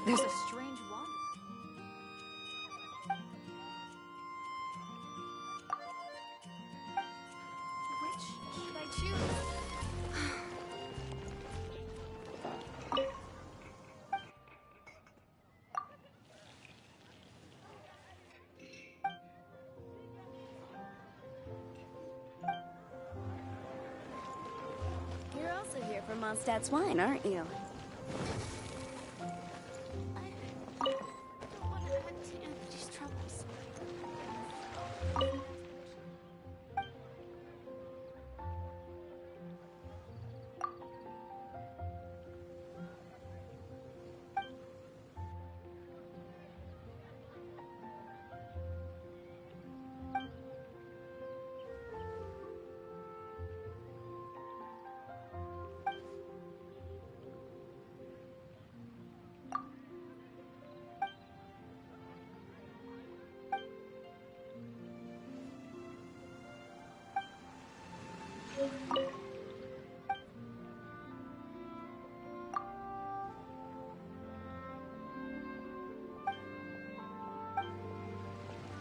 There's a strange one. Which should I choose? You're also here for Mondstadt's wine, aren't you? I don't want to add to Anthony's troubles.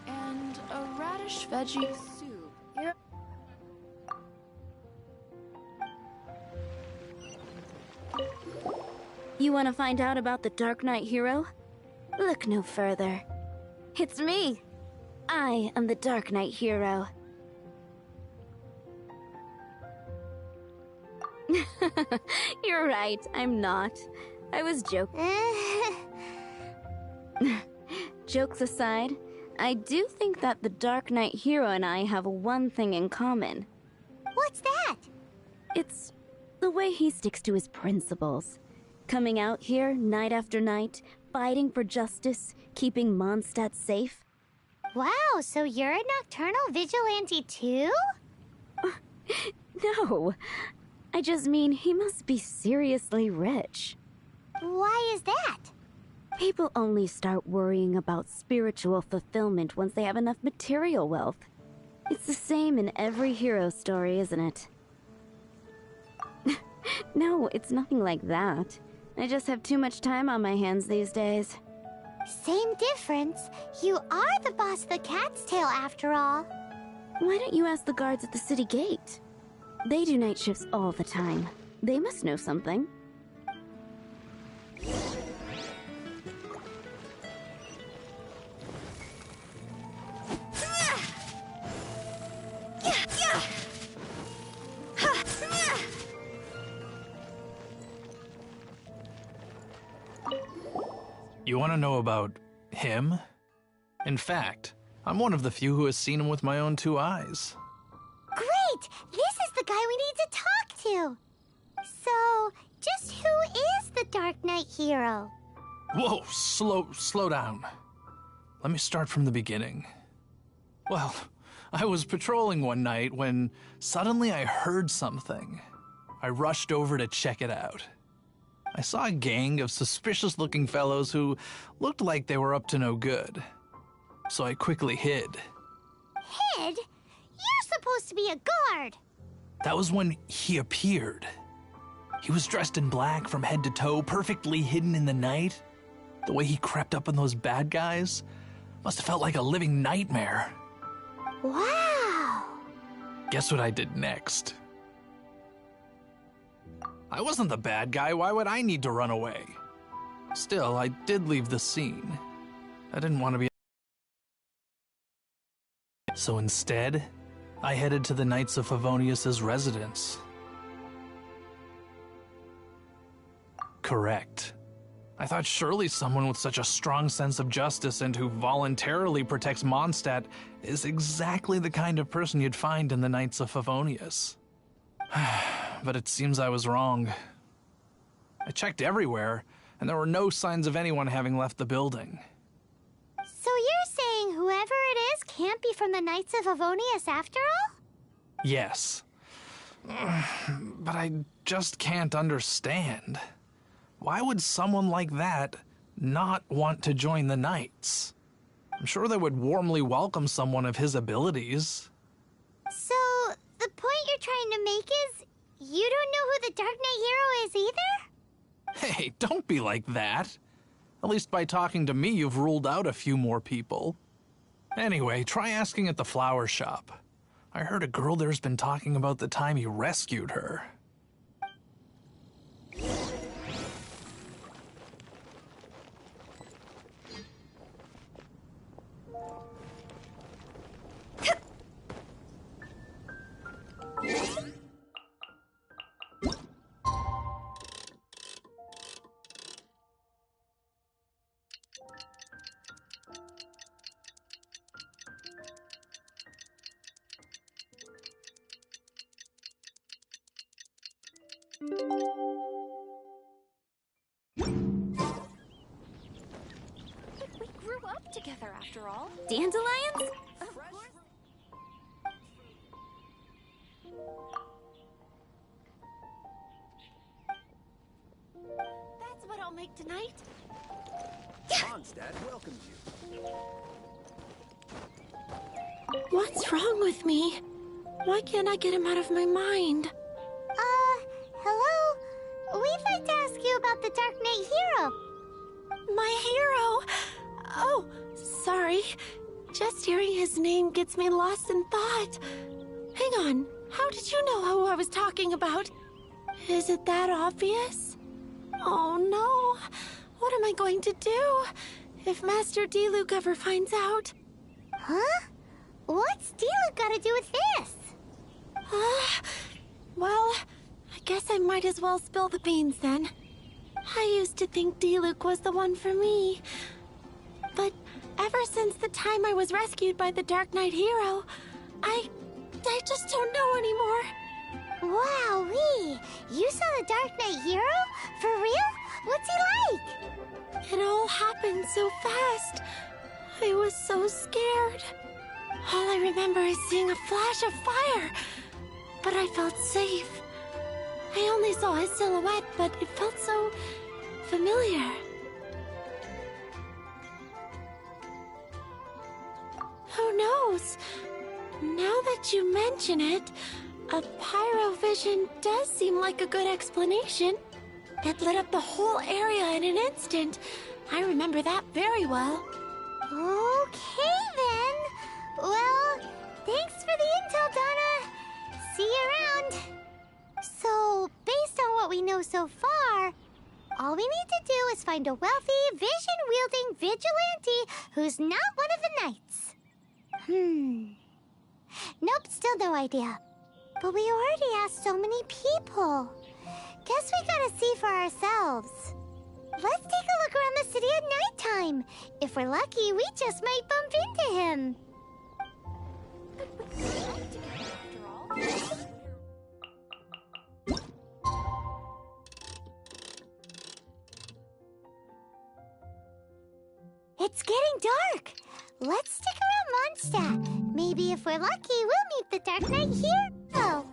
And a radish veggie soup. You want to find out about the Dark Knight hero? Look no further. It's me. I am the Dark Knight hero. You're right, I'm not. I was joking. Jokes aside, I do think that the Dark Knight hero and I have one thing in common. What's that? It's the way he sticks to his principles. Coming out here night after night, fighting for justice, keeping Mondstadt safe. Wow, so you're a nocturnal vigilante too? No, I just mean he must be seriously rich. Why is that? People only start worrying about spiritual fulfillment once they have enough material wealth. It's the same in every hero story, isn't it? No, it's nothing like that. I just have too much time on my hands these days. Same difference. You are the boss of the Cat's Tail after all. Why don't you ask the guards at the city gate? They do night shifts all the time. They must know something. You want to know about him? In fact, I'm one of the few who has seen him with my own two eyes. Great! This is the guy we need to talk to. So, just who is the Dark Knight hero? Whoa, slow down. Let me start from the beginning. Well, I was patrolling one night when suddenly I heard something. I rushed over to check it out. I saw a gang of suspicious-looking fellows who looked like they were up to no good. So I quickly hid. Hid? You're supposed to be a guard. That was when he appeared. He was dressed in black from head to toe, perfectly hidden in the night. The way he crept up on those bad guys must have felt like a living nightmare. Wow. Guess what I did next? I wasn't the bad guy, why would I need to run away? Still, I did leave the scene. I didn't want to be... So instead, I headed to the Knights of Favonius's residence. Correct. I thought surely someone with such a strong sense of justice and who voluntarily protects Mondstadt is exactly the kind of person you'd find in the Knights of Favonius. But it seems I was wrong. I checked everywhere, and there were no signs of anyone having left the building. So you're saying whoever it is can't be from the Knights of Favonius after all? Yes. But I just can't understand. Why would someone like that not want to join the Knights? I'm sure they would warmly welcome someone of his abilities. So, the point you're trying to make is you don't know who the Dark Knight hero is either? Hey, don't be like that. At least by talking to me, you've ruled out a few more people. Anyway, try asking at the flower shop. I heard a girl there's been talking about the time you rescued her. We grew up together after all. Dandelions? Of course. That's what I'll make tonight. Mondstadt welcomes you. What's wrong with me? Why can't I get him out of my mind? Hello? We'd like to ask you about the Dark Knight Hero. My hero! Oh, sorry. Just hearing his name gets me lost in thought. Hang on, how did you know who I was talking about? Is it that obvious? Oh no, what am I going to do if Master D-Luke ever finds out? Huh? What's D-Luke got to do with this? Well, I guess I might as well spill the beans then. I used to think D-Luke was the one for me. But ever since the time I was rescued by the Dark Knight Hero, I just don't know anymore. Wowee! You saw the Dark Knight Hero? For real? What's he like? It all happened so fast. I was so scared. All I remember is seeing a flash of fire. But I felt safe. I only saw his silhouette, but it felt so familiar. Who knows? Now that you mention it, a pyrovision does seem like a good explanation. It lit up the whole area in an instant. I remember that very well. Okay then. Well, thanks for the intel, Donna. See you around. So, based on what we know so far, all we need to do is find a wealthy, vision-wielding vigilante who's not one of the knights. Nope, still no idea. But we already asked so many people. Guess we gotta see for ourselves. Let's take a look around the city at nighttime. If we're lucky, we just might bump into him. It's getting dark. Let's stick around Mondstadt. Maybe if we're lucky, we'll meet the Dark Knight Hero.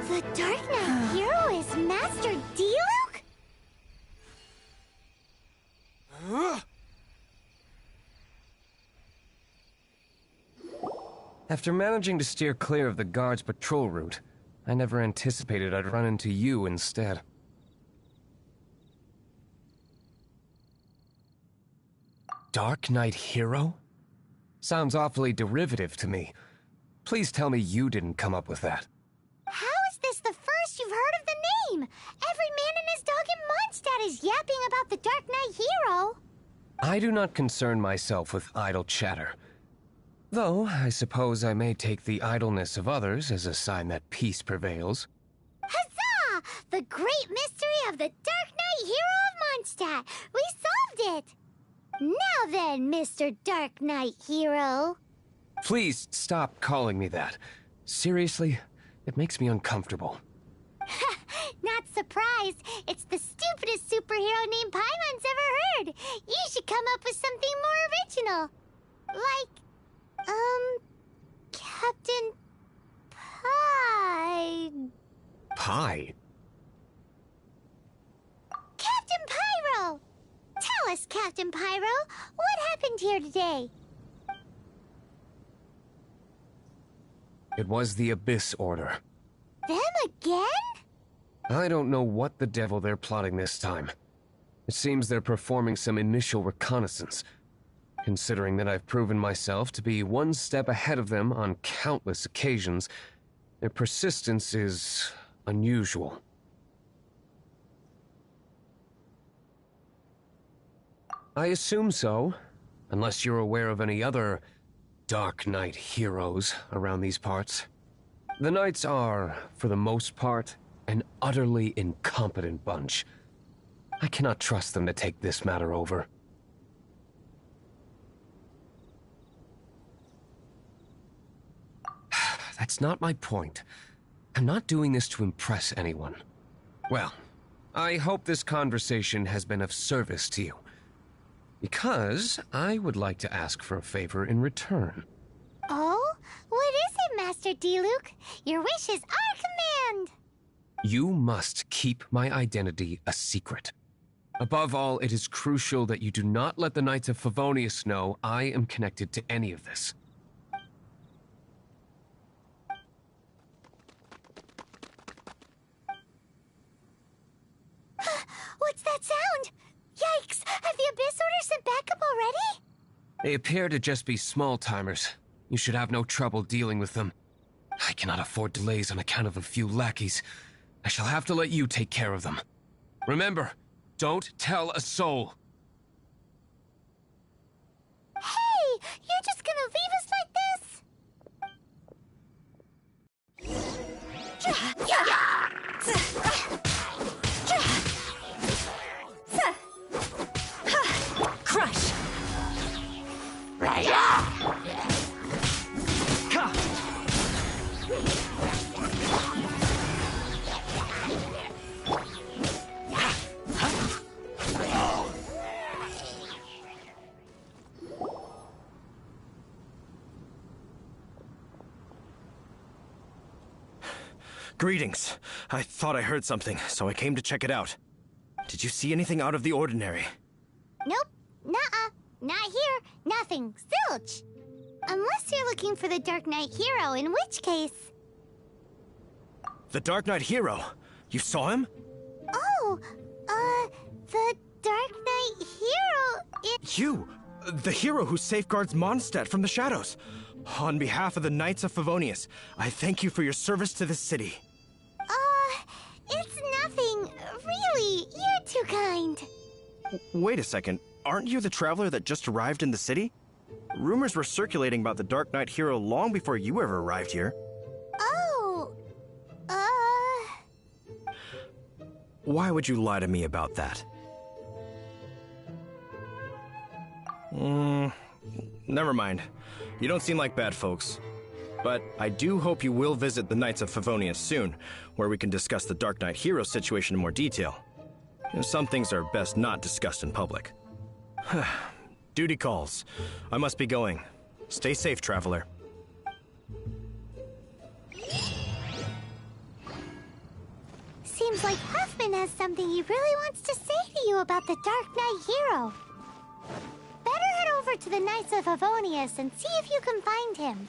The Dark Knight Hero is Master D-Luke? After managing to steer clear of the guard's patrol route, I never anticipated I'd run into you instead. Dark Knight Hero? Sounds awfully derivative to me. Please tell me you didn't come up with that. How is this the first you've heard of the name? Every man and his dog in Mondstadt is yapping about the Dark Knight Hero. I do not concern myself with idle chatter. Though, I suppose I may take the idleness of others as a sign that peace prevails. Huzzah! The great mystery of the Dark Knight Hero of Mondstadt! We solved it! Now then, Mr. Dark Knight Hero. Please stop calling me that. Seriously, it makes me uncomfortable. Not surprised. It's the stupidest superhero name Paimon's ever heard. You should come up with something more original. Like, Captain Pie. Pie? Captain Pyro! Tell us, Captain Pyro, what happened here today? It was the Abyss Order. Them again? I don't know what the devil they're plotting this time. It seems they're performing some initial reconnaissance. Considering that I've proven myself to be one step ahead of them on countless occasions, their persistence is unusual. I assume so, unless you're aware of any other Dark Knight heroes around these parts. The Knights are, for the most part, an utterly incompetent bunch. I cannot trust them to take this matter over. That's not my point. I'm not doing this to impress anyone. Well, I hope this conversation has been of service to you. Because I would like to ask for a favor in return. Oh? What is it, Master D-Luke? Your wish is our command! You must keep my identity a secret. Above all, it is crucial that you do not let the Knights of Favonius know I am connected to any of this. What's that sound? Yikes! Have the Abyss Order sent backup already? They appear to just be small-timers. You should have no trouble dealing with them. I cannot afford delays on account of a few lackeys. I shall have to let you take care of them. Remember, don't tell a soul. Hey! You're just gonna leave us like this? Crush! Greetings. I thought I heard something, so I came to check it out. Did you see anything out of the ordinary? Nope. Nuh-uh. Not here. Nothing. Zilch. Unless you're looking for the Dark Knight Hero, in which case... The Dark Knight Hero? You saw him? Oh, the Dark Knight Hero, You! The hero who safeguards Mondstadt from the shadows. On behalf of the Knights of Favonius, I thank you for your service to this city. It's nothing. Really, you're too kind. Wait a second. Aren't you the traveler that just arrived in the city? Rumors were circulating about the Dark Knight Hero long before you ever arrived here. Oh, Why would you lie to me about that? Never mind. You don't seem like bad folks. But I do hope you will visit the Knights of Favonius soon, where we can discuss the Dark Knight Hero situation in more detail. Some things are best not discussed in public. Duty calls. I must be going. Stay safe, traveler. seems like Huffman has something he really wants to say to you about the Dark Knight Hero. Better head over to the Knights of Favonius and see if you can find him.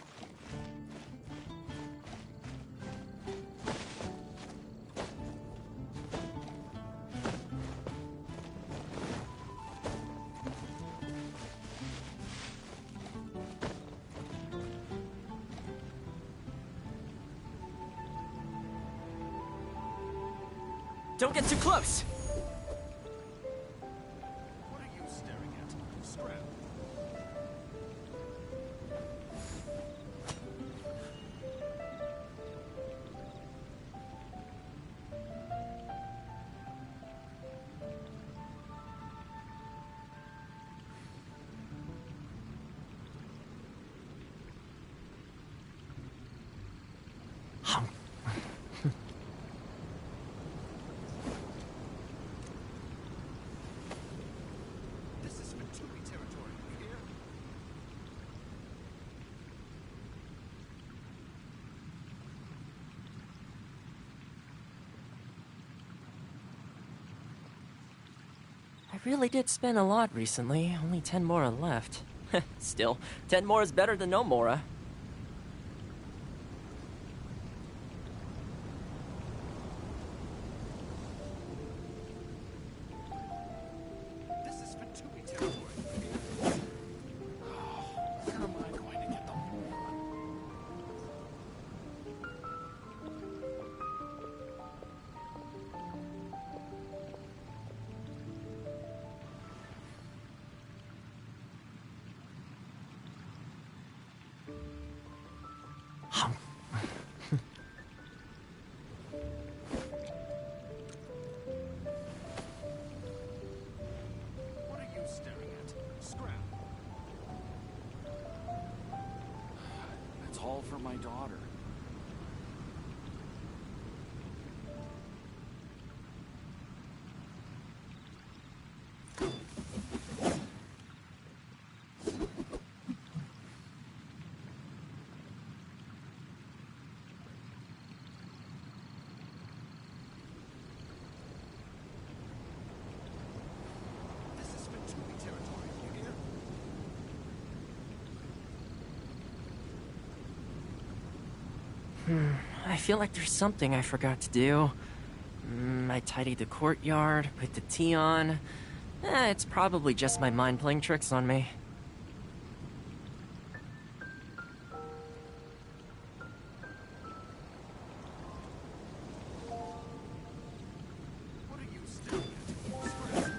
Don't get too close! What are you staring at? Scrap. really did spin a lot recently. Only 10 more are left. Still, 10 more is better than no more. This is Fatui territory. Where am I going to get the more? What are you staring at? Scrap. It's all for my daughter. This is Fatui territory. You hear? I feel like there's something I forgot to do. I tidied the courtyard, put the tea on. It's probably just my mind playing tricks on me. What are you staring at? Scrap.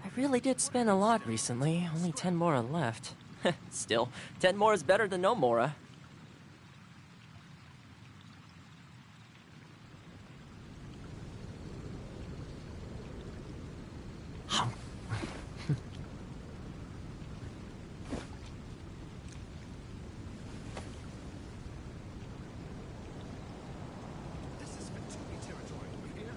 I really did spin a lot recently. Only 10 more are left. Still, 10 more is better than no more. This is Fatui territory. You hear?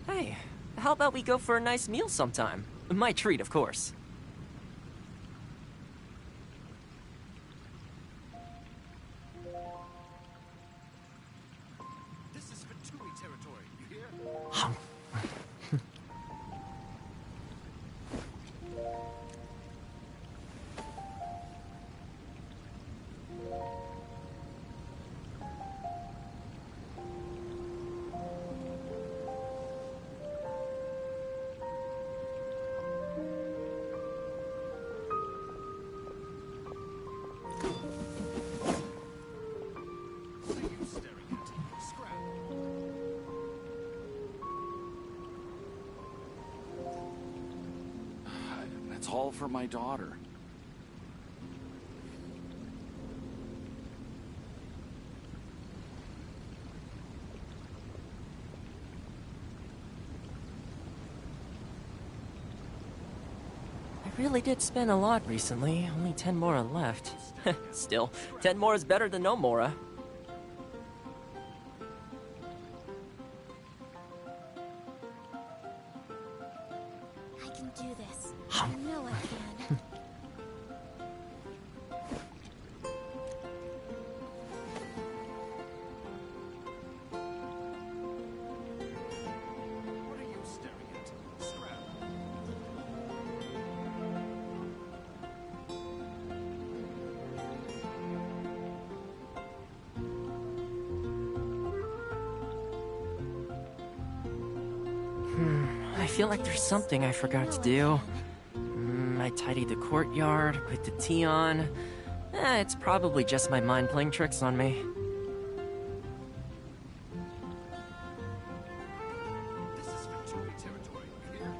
Hey, how about we go for a nice meal sometime? My treat, of course. This is Fatui territory. You hear? What are you staring at? Scrap. It's all for my daughter. I really did spin a lot recently. Only 10 more are left. Still, 10 more is better than no more. I can do this. I know I can. What are you staring at? Scrap. I feel like there's something I forgot to do. I tidied the courtyard, put the tea on. It's probably just my mind playing tricks on me. This is Fatui territory. You hear?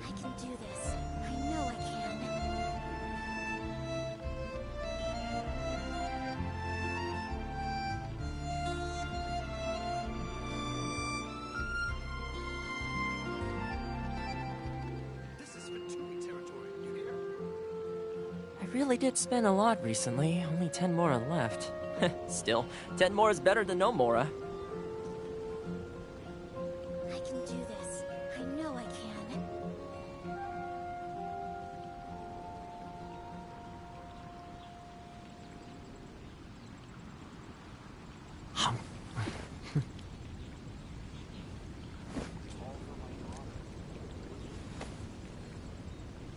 I can do this. I know I can. really did spend a lot recently. Only 10 Mora left. Still, 10 more is better than no Mora. I can do this. I know I can.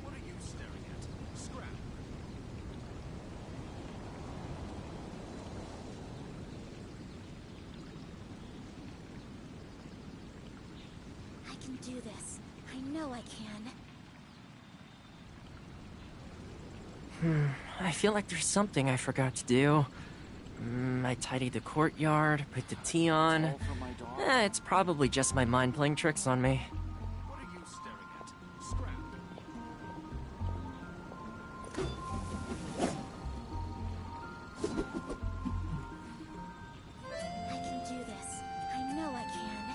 What are you staring at? Scrap. I can do this. I know I can. I feel like there's something I forgot to do. I tidied the courtyard, put the tea on. All for my daughter. It's probably just my mind playing tricks on me. What are you staring at? Scrap. I can do this. I know I can.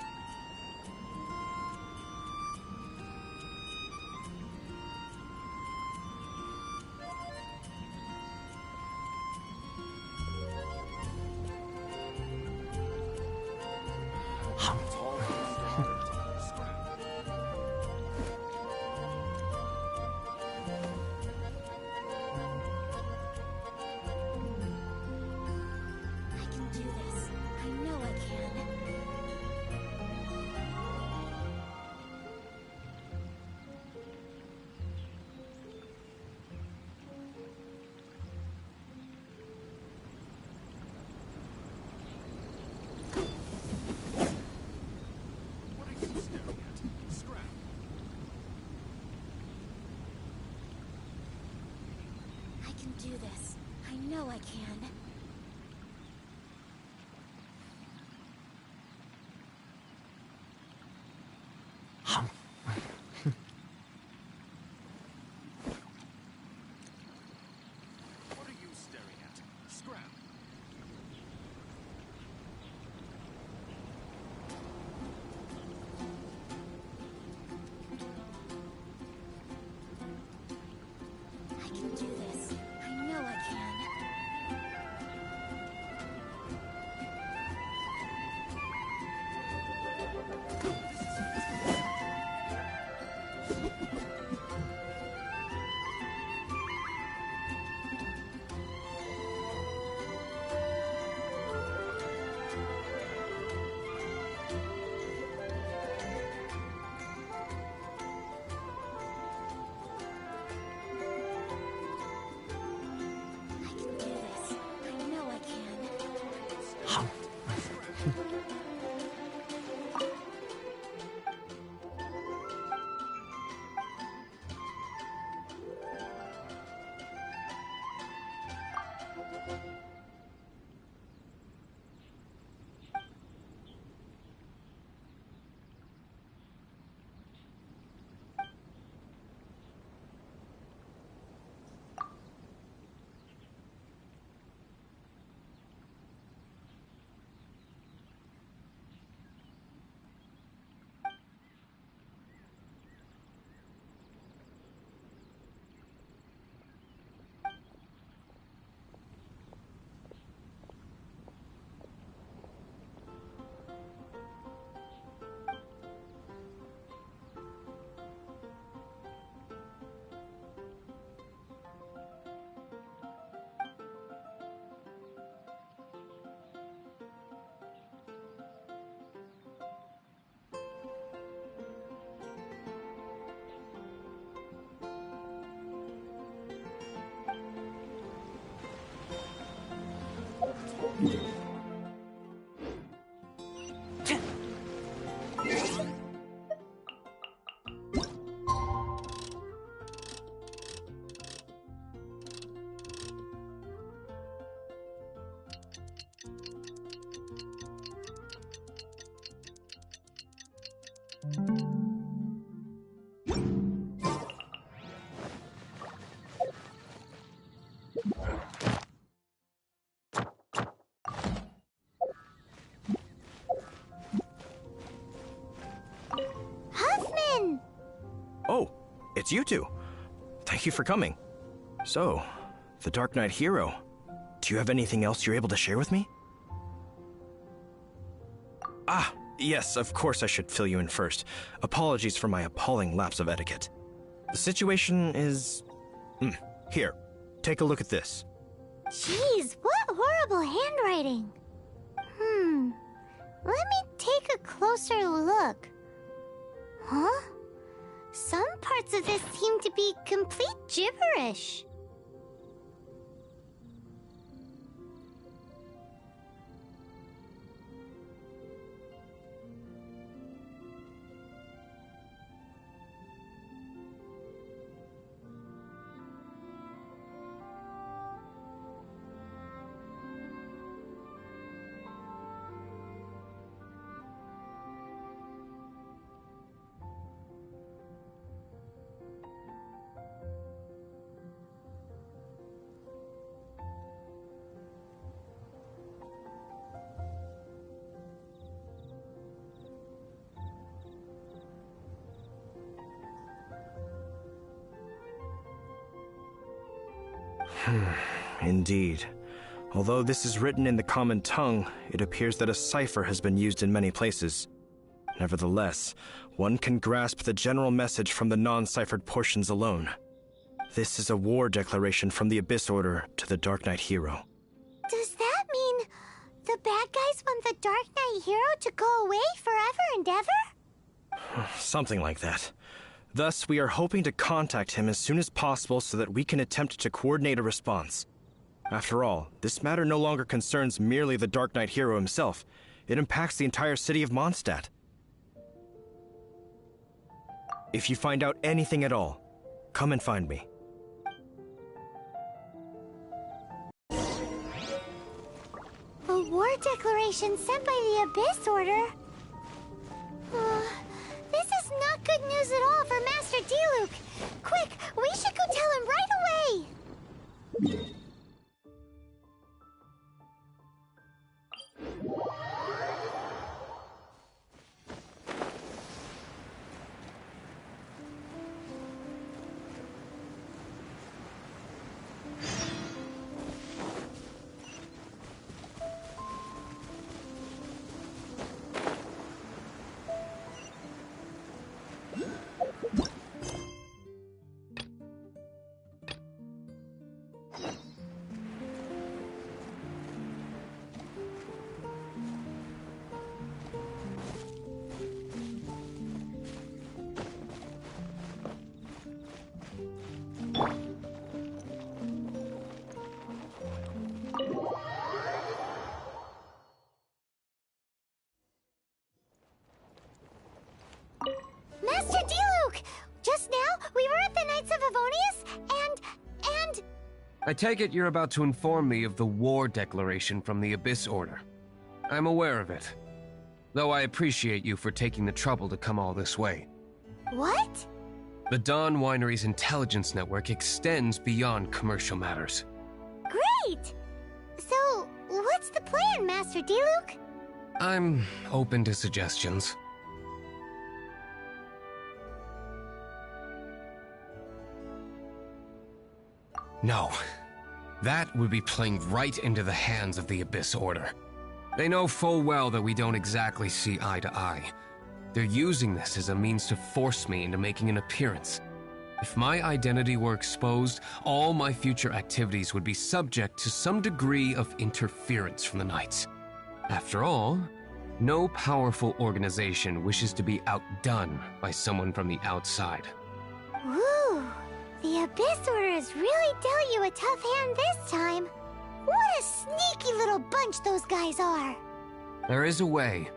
It's all for my daughter. Scrap. I can do this. I know I can. What are you staring at? Scrap. I can do this. I know I can. What are you staring at? Scrap. I can do this. I know I can. I can do this. I know I can. Huffman! Oh, it's you two. Thank you for coming. So, The Dark Knight hero. Do you have anything else you're able to share with me? Ah, yes, of course I should fill you in first. Apologies for my appalling lapse of etiquette. The situation is... Here, take a look at this. Jeez, what horrible handwriting. Let me take a closer look. Huh? Some parts of this seem to be complete gibberish. Indeed. Although this is written in the common tongue, it appears that a cipher has been used in many places. Nevertheless, one can grasp the general message from the non-ciphered portions alone. This is a war declaration from the Abyss Order to the Dark Knight hero. Does that mean the bad guys want the Dark Knight hero to go away forever and ever? Something like that. Thus, we are hoping to contact him as soon as possible so that we can attempt to coordinate a response. After all, this matter no longer concerns merely the Dark Knight hero himself. It impacts the entire city of Mondstadt. If you find out anything at all, come and find me. A war declaration sent by the Abyss Order? This is not good news at all for Master Diluc. Quick, we should go tell him right away! Master Diluc! Just now, we were at the Knights of Favonius, and... I take it you're about to inform me of the war declaration from the Abyss Order. I'm aware of it, though I appreciate you for taking the trouble to come all this way. What? The Dawn Winery's intelligence network extends beyond commercial matters. Great! So, what's the plan, Master Diluc? I'm open to suggestions. No. That would be playing right into the hands of the Abyss Order. They know full well that we don't exactly see eye to eye. They're using this as a means to force me into making an appearance. If my identity were exposed, all my future activities would be subject to some degree of interference from the Knights. After all, no powerful organization wishes to be outdone by someone from the outside. Woo! The Abyss Order has really dealt you a tough hand this time. What a sneaky little bunch those guys are! There is a way.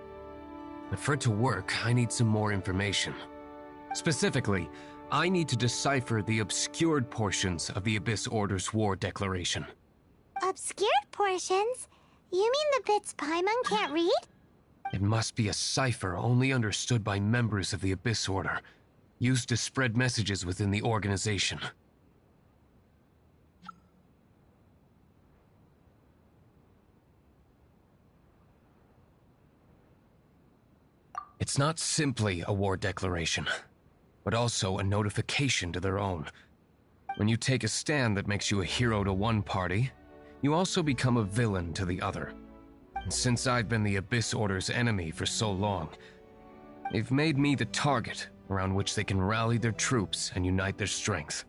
But for it to work, I need some more information. Specifically, I need to decipher the obscured portions of the Abyss Order's war declaration. Obscured portions? You mean the bits Paimon can't read? It must be a cipher only understood by members of the Abyss Order, used to spread messages within the organization. It's not simply a war declaration, but also a notification to their own. When you take a stand that makes you a hero to one party, you also become a villain to the other. And since I've been the Abyss Order's enemy for so long, they've made me the target around which they can rally their troops and unite their strength.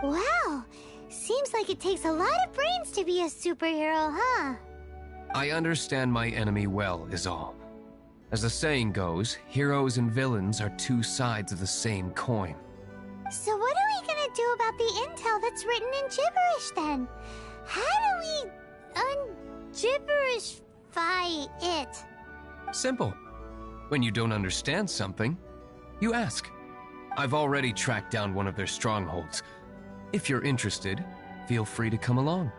Wow, seems like it takes a lot of brains to be a superhero, huh? I understand my enemy well, is all. As the saying goes, heroes and villains are two sides of the same coin. So what are we gonna do about the intel that's written in gibberish then? How do we un-gibberishify it? Simple. When you don't understand something, you ask. I've already tracked down one of their strongholds. If you're interested, feel free to come along.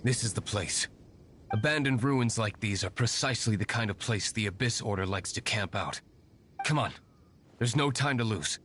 This is the place. Abandoned ruins like these are precisely the kind of place the Abyss Order likes to camp out. Come on. There's no time to lose.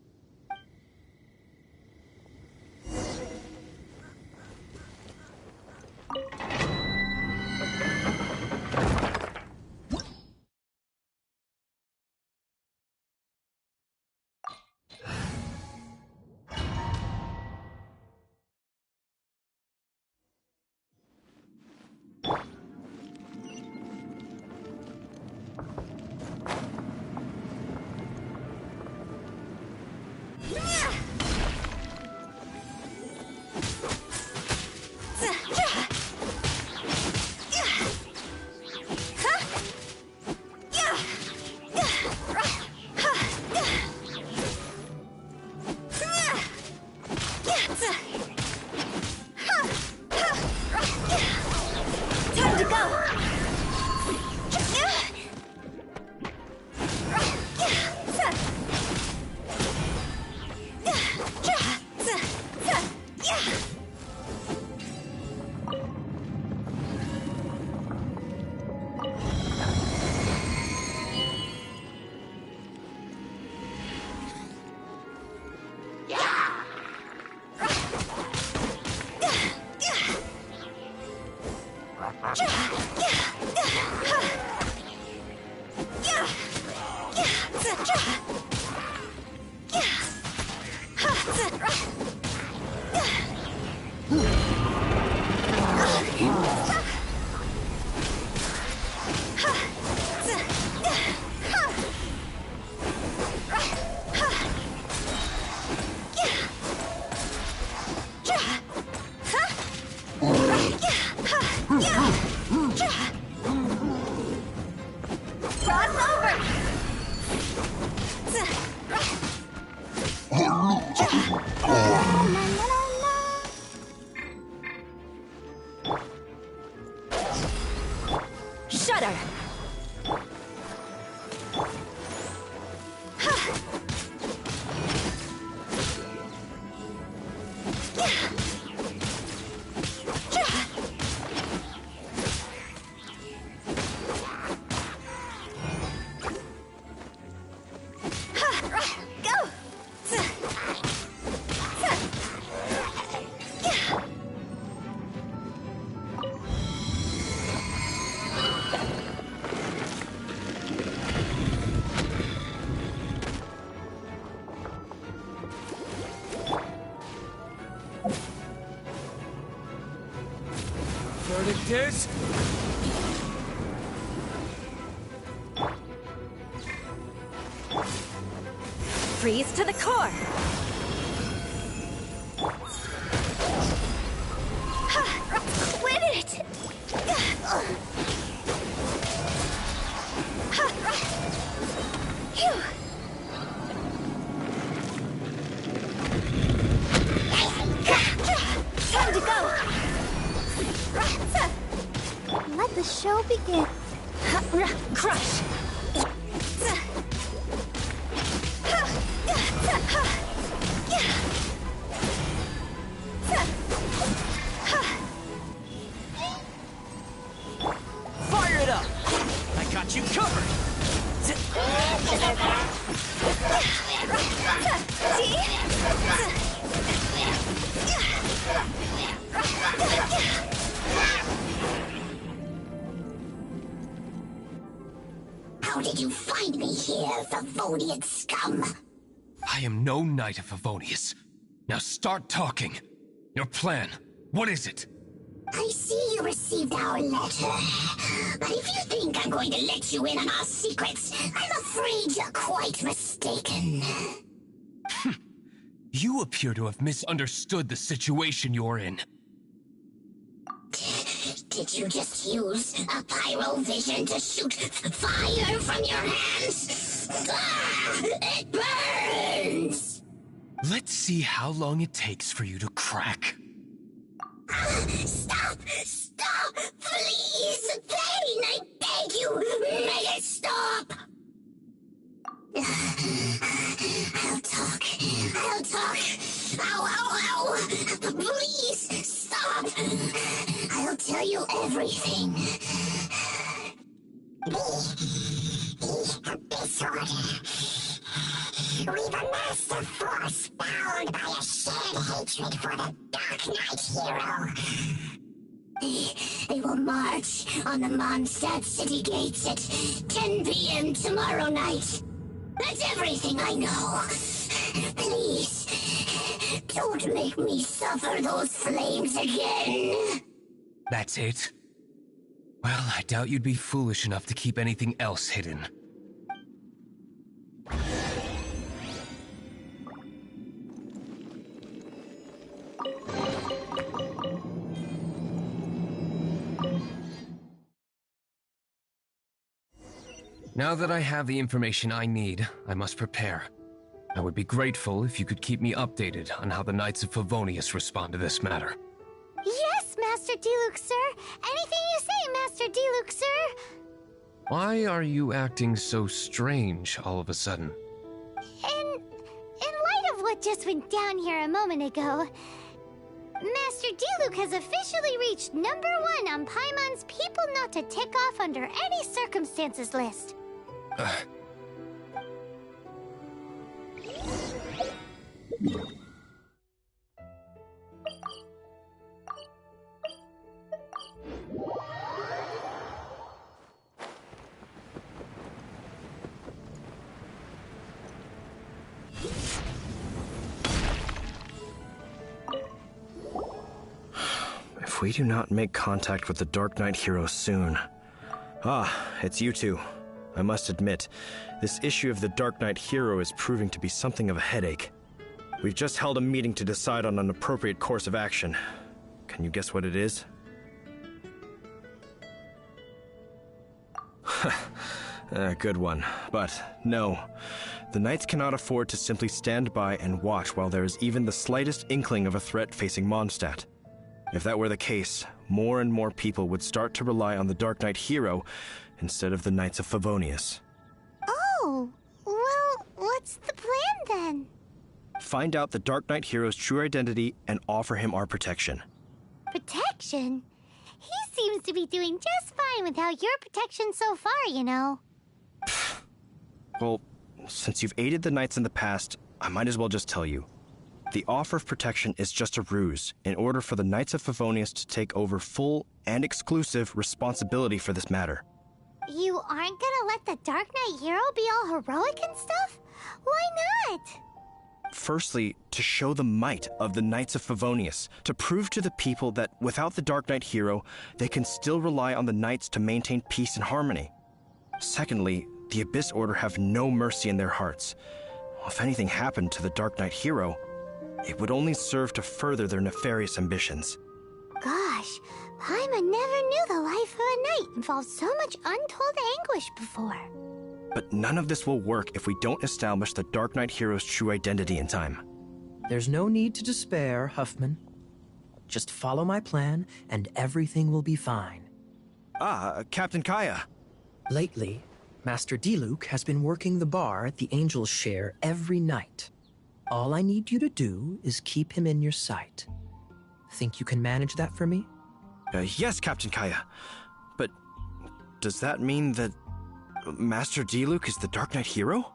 is... Freeze to the core! Quit it! Phew. Time to go! Let the show begin. Crush! Fire it up! I got you covered! How did you find me here, Favonian scum? I am no Knight of Favonius. Now start talking. Your plan, what is it? I see you received our letter. But if you think I'm going to let you in on our secrets, I'm afraid you're quite mistaken. You appear to have misunderstood the situation you're in. Did you just use a pyrovision to shoot fire from your hands? Ah, it burns! Let's see how long it takes for you to crack. Stop! Stop! Please! Pain! I beg you! Make it stop! I'll talk. I'll talk. Ow, ow, ow! Please, stop! I'll tell you everything. This order. We've amassed a force bound by a shared hatred for the Dark Knight hero. They will march on the Mondstadt city gates at 10 p.m. tomorrow night. That's everything I know. Please, don't make me suffer those flames again. That's it? Well, I doubt you'd be foolish enough to keep anything else hidden. Now that I have the information I need, I must prepare. I would be grateful if you could keep me updated on how the Knights of Favonius respond to this matter. Yes, Master Diluc, sir. Anything you say, Master Diluc, sir. Why are you acting so strange all of a sudden? In light of what just went down here a moment ago, Master Diluc has officially reached #1 on Paimon's People Not to Tick Off Under Any Circumstances list. If we do not make contact with the Dark Knight hero soon... Ah, it's you two. I must admit, this issue of the Dark Knight hero is proving to be something of a headache. We've just held a meeting to decide on an appropriate course of action. Can you guess what it is? Good one. But no, the Knights cannot afford to simply stand by and watch while there is even the slightest inkling of a threat facing Mondstadt. If that were the case, more and more people would start to rely on the Dark Knight hero instead of the Knights of Favonius. Oh, well, what's the plan then? Find out the Dark Knight hero's true identity and offer him our protection. Protection? He seems to be doing just fine without your protection so far, you know. Well, since you've aided the Knights in the past, I might as well just tell you. The offer of protection is just a ruse in order for the Knights of Favonius to take over full and exclusive responsibility for this matter. You aren't gonna let the Dark Knight hero be all heroic and stuff? Why not? Firstly, to show the might of the Knights of Favonius, to prove to the people that without the Dark Knight hero, they can still rely on the Knights to maintain peace and harmony. Secondly, the Abyss Order have no mercy in their hearts. If anything happened to the Dark Knight hero, it would only serve to further their nefarious ambitions. Gosh, Paimon never knew the life of a knight involved so much untold anguish before. But none of this will work if we don't establish the Dark Knight hero's true identity in time. There's no need to despair, Huffman. Just follow my plan, and everything will be fine. Captain Kaya. Lately, Master Diluc has been working the bar at the Angel's Share every night. All I need you to do is keep him in your sight. Think you can manage that for me? Yes, Captain Kaya. But does that mean that Master Diluc is the Dark Knight hero?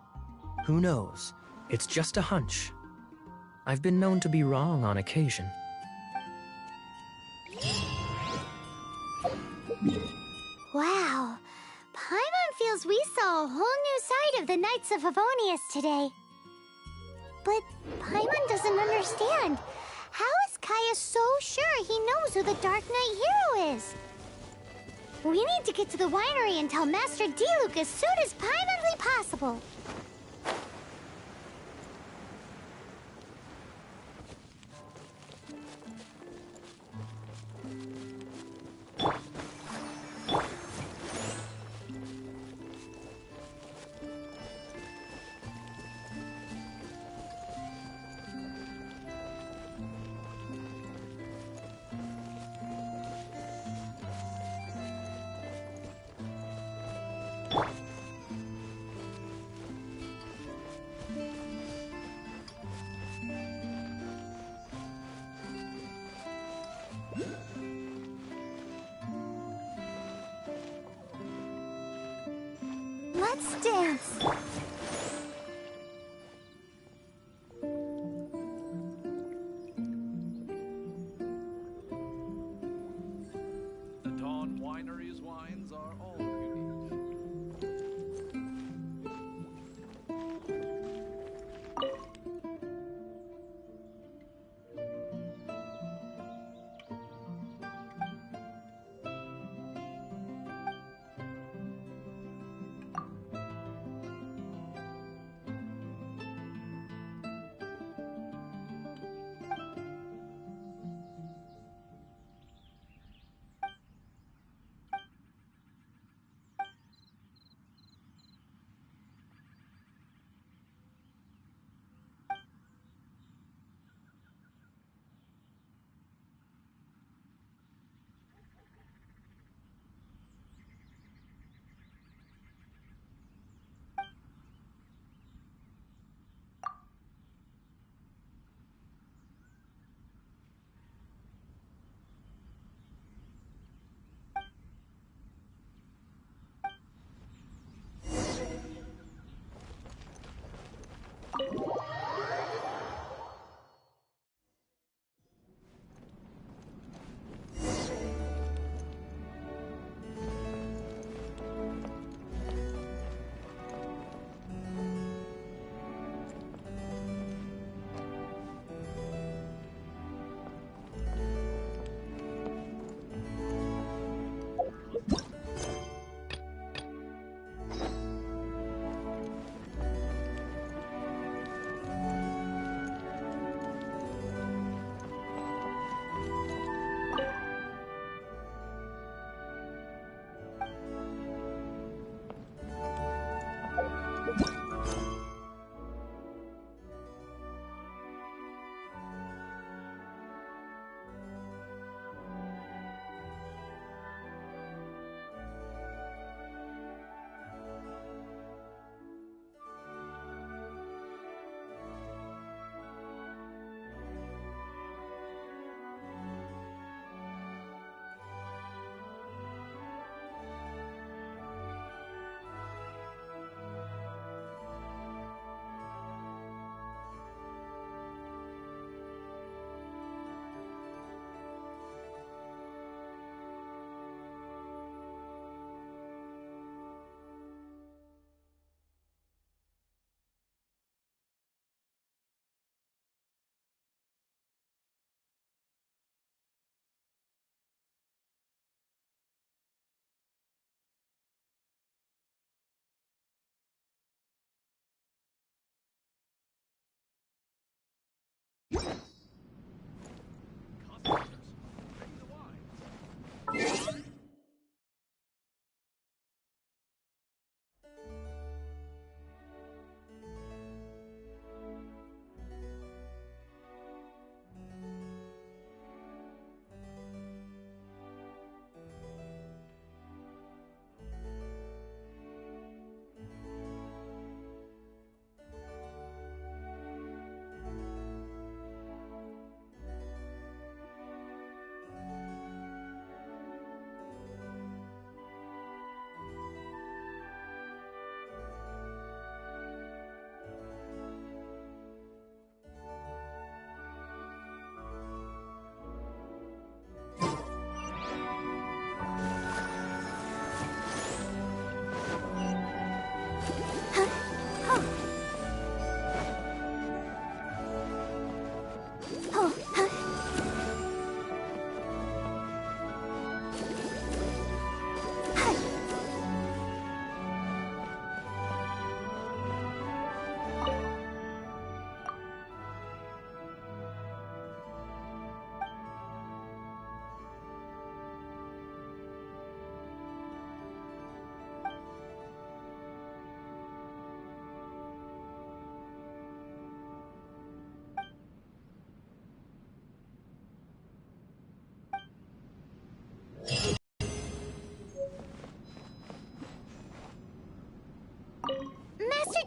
Who knows? It's just a hunch. I've been known to be wrong on occasion. Wow. Paimon feels we saw a whole new side of the Knights of Favonius today. But Paimon doesn't understand. How is Kaya so sure he knows who the Dark Knight hero is? We need to get to the winery and tell Master Diluc as soon as Paimonly possible. Let's dance. The Dawn Winery's wines are all unique.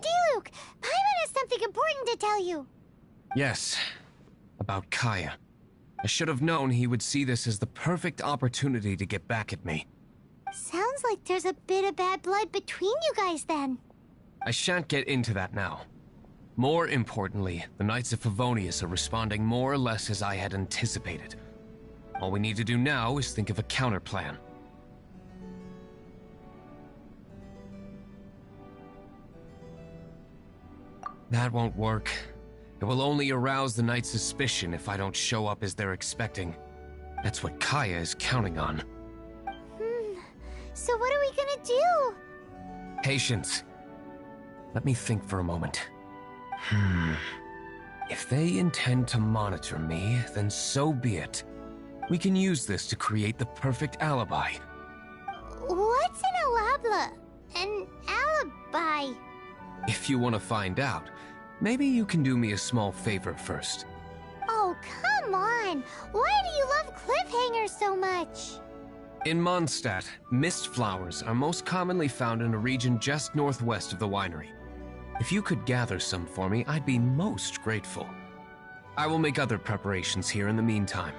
D-Luke! Paimon has something important to tell you. Yes, about Kaya. I should have known he would see this as the perfect opportunity to get back at me. Sounds like there's a bit of bad blood between you guys then. I shan't get into that now. More importantly, the Knights of Favonius are responding more or less as I had anticipated. All we need to do now is think of a counterplan. That won't work. It will only arouse the Knights' suspicion if I don't show up as they're expecting. That's what Kaya is counting on. So what are we gonna do? Patience. Let me think for a moment. If they intend to monitor me, then so be it. We can use this to create the perfect alibi. What's an alabla? An alibi? If you want to find out, maybe you can do me a small favor first. Oh, come on! Why do you love cliffhangers so much? In Mondstadt, mist flowers are most commonly found in a region just northwest of the winery. If you could gather some for me, I'd be most grateful. I will make other preparations here in the meantime.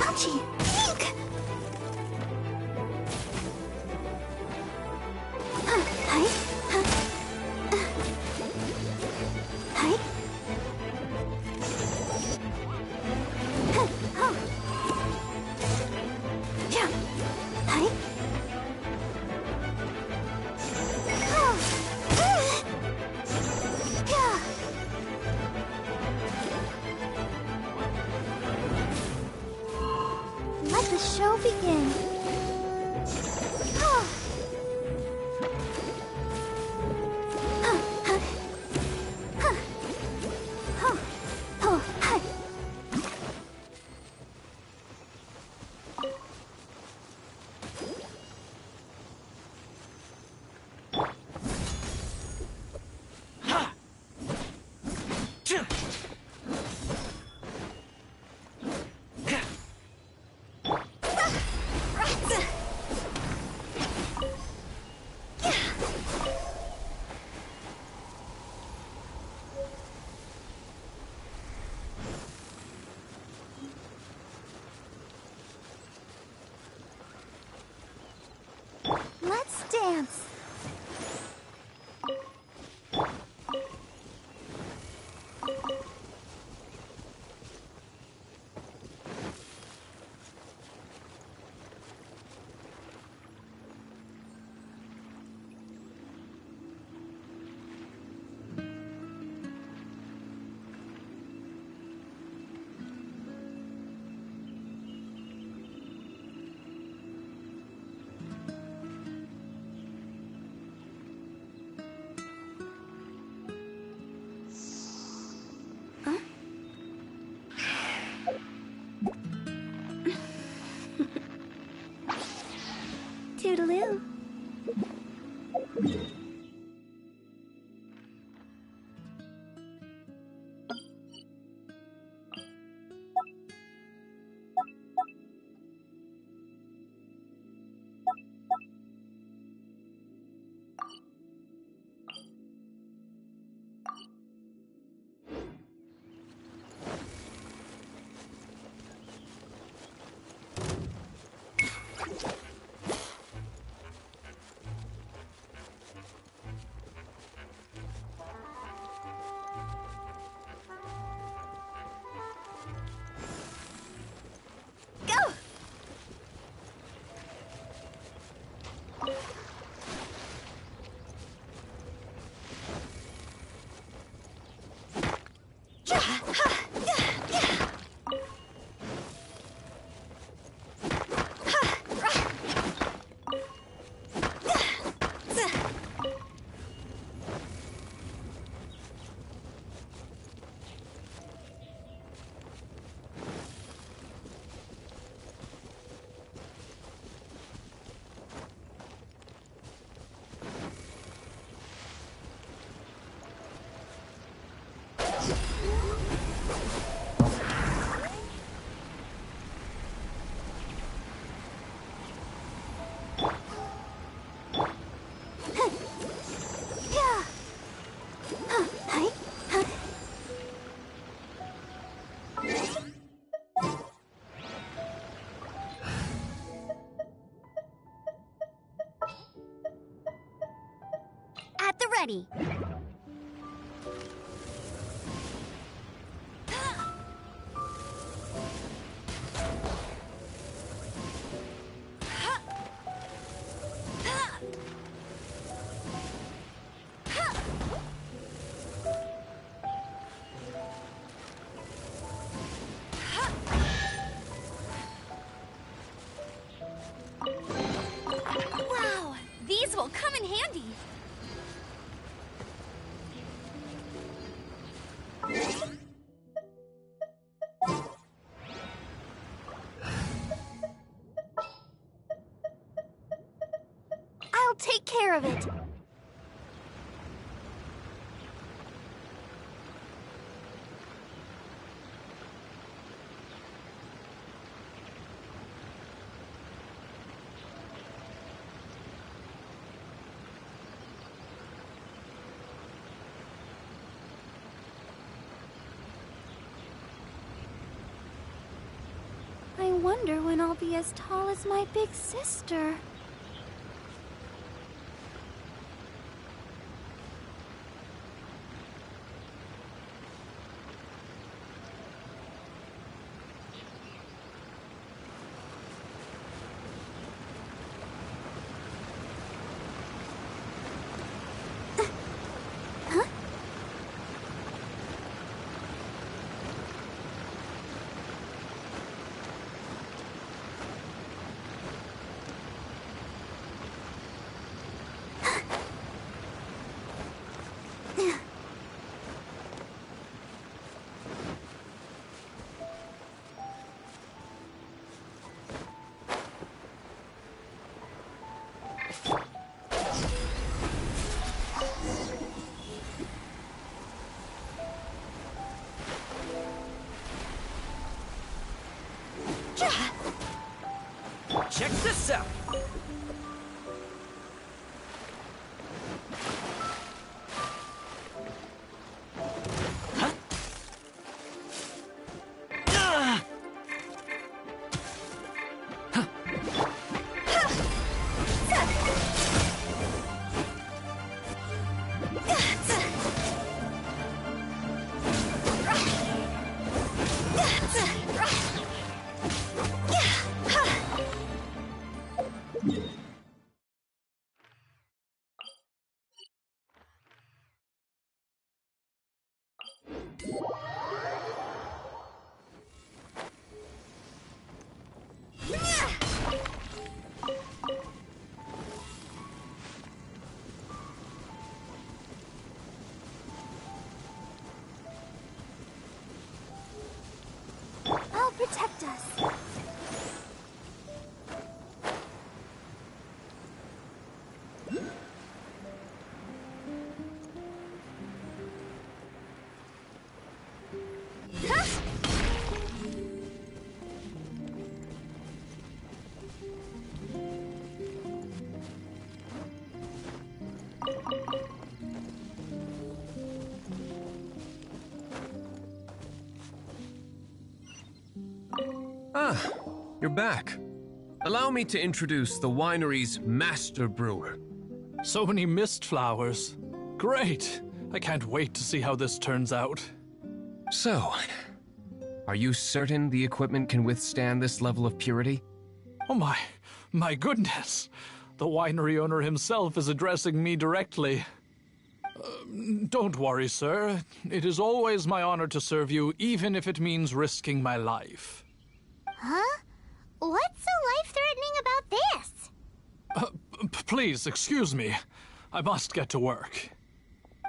Ouchie! Eek! Hi. Hi. Yeah. Hi. Yeah. Let the show begin. Let's dance. Toodaloo. At the ready. Wow, these will come in handy. I'll take care of it. wonder when I'll be as tall as my big sister. Check this out! I'll protect us. Ah, you're back. Allow me to introduce the winery's master brewer. So many mist flowers. Great! I can't wait to see how this turns out. So, are you certain the equipment can withstand this level of purity? Oh my goodness! The winery owner himself is addressing me directly. Don't worry, sir. It is always my honor to serve you, even if it means risking my life. Huh? What's so life-threatening about this? Please, excuse me. I must get to work.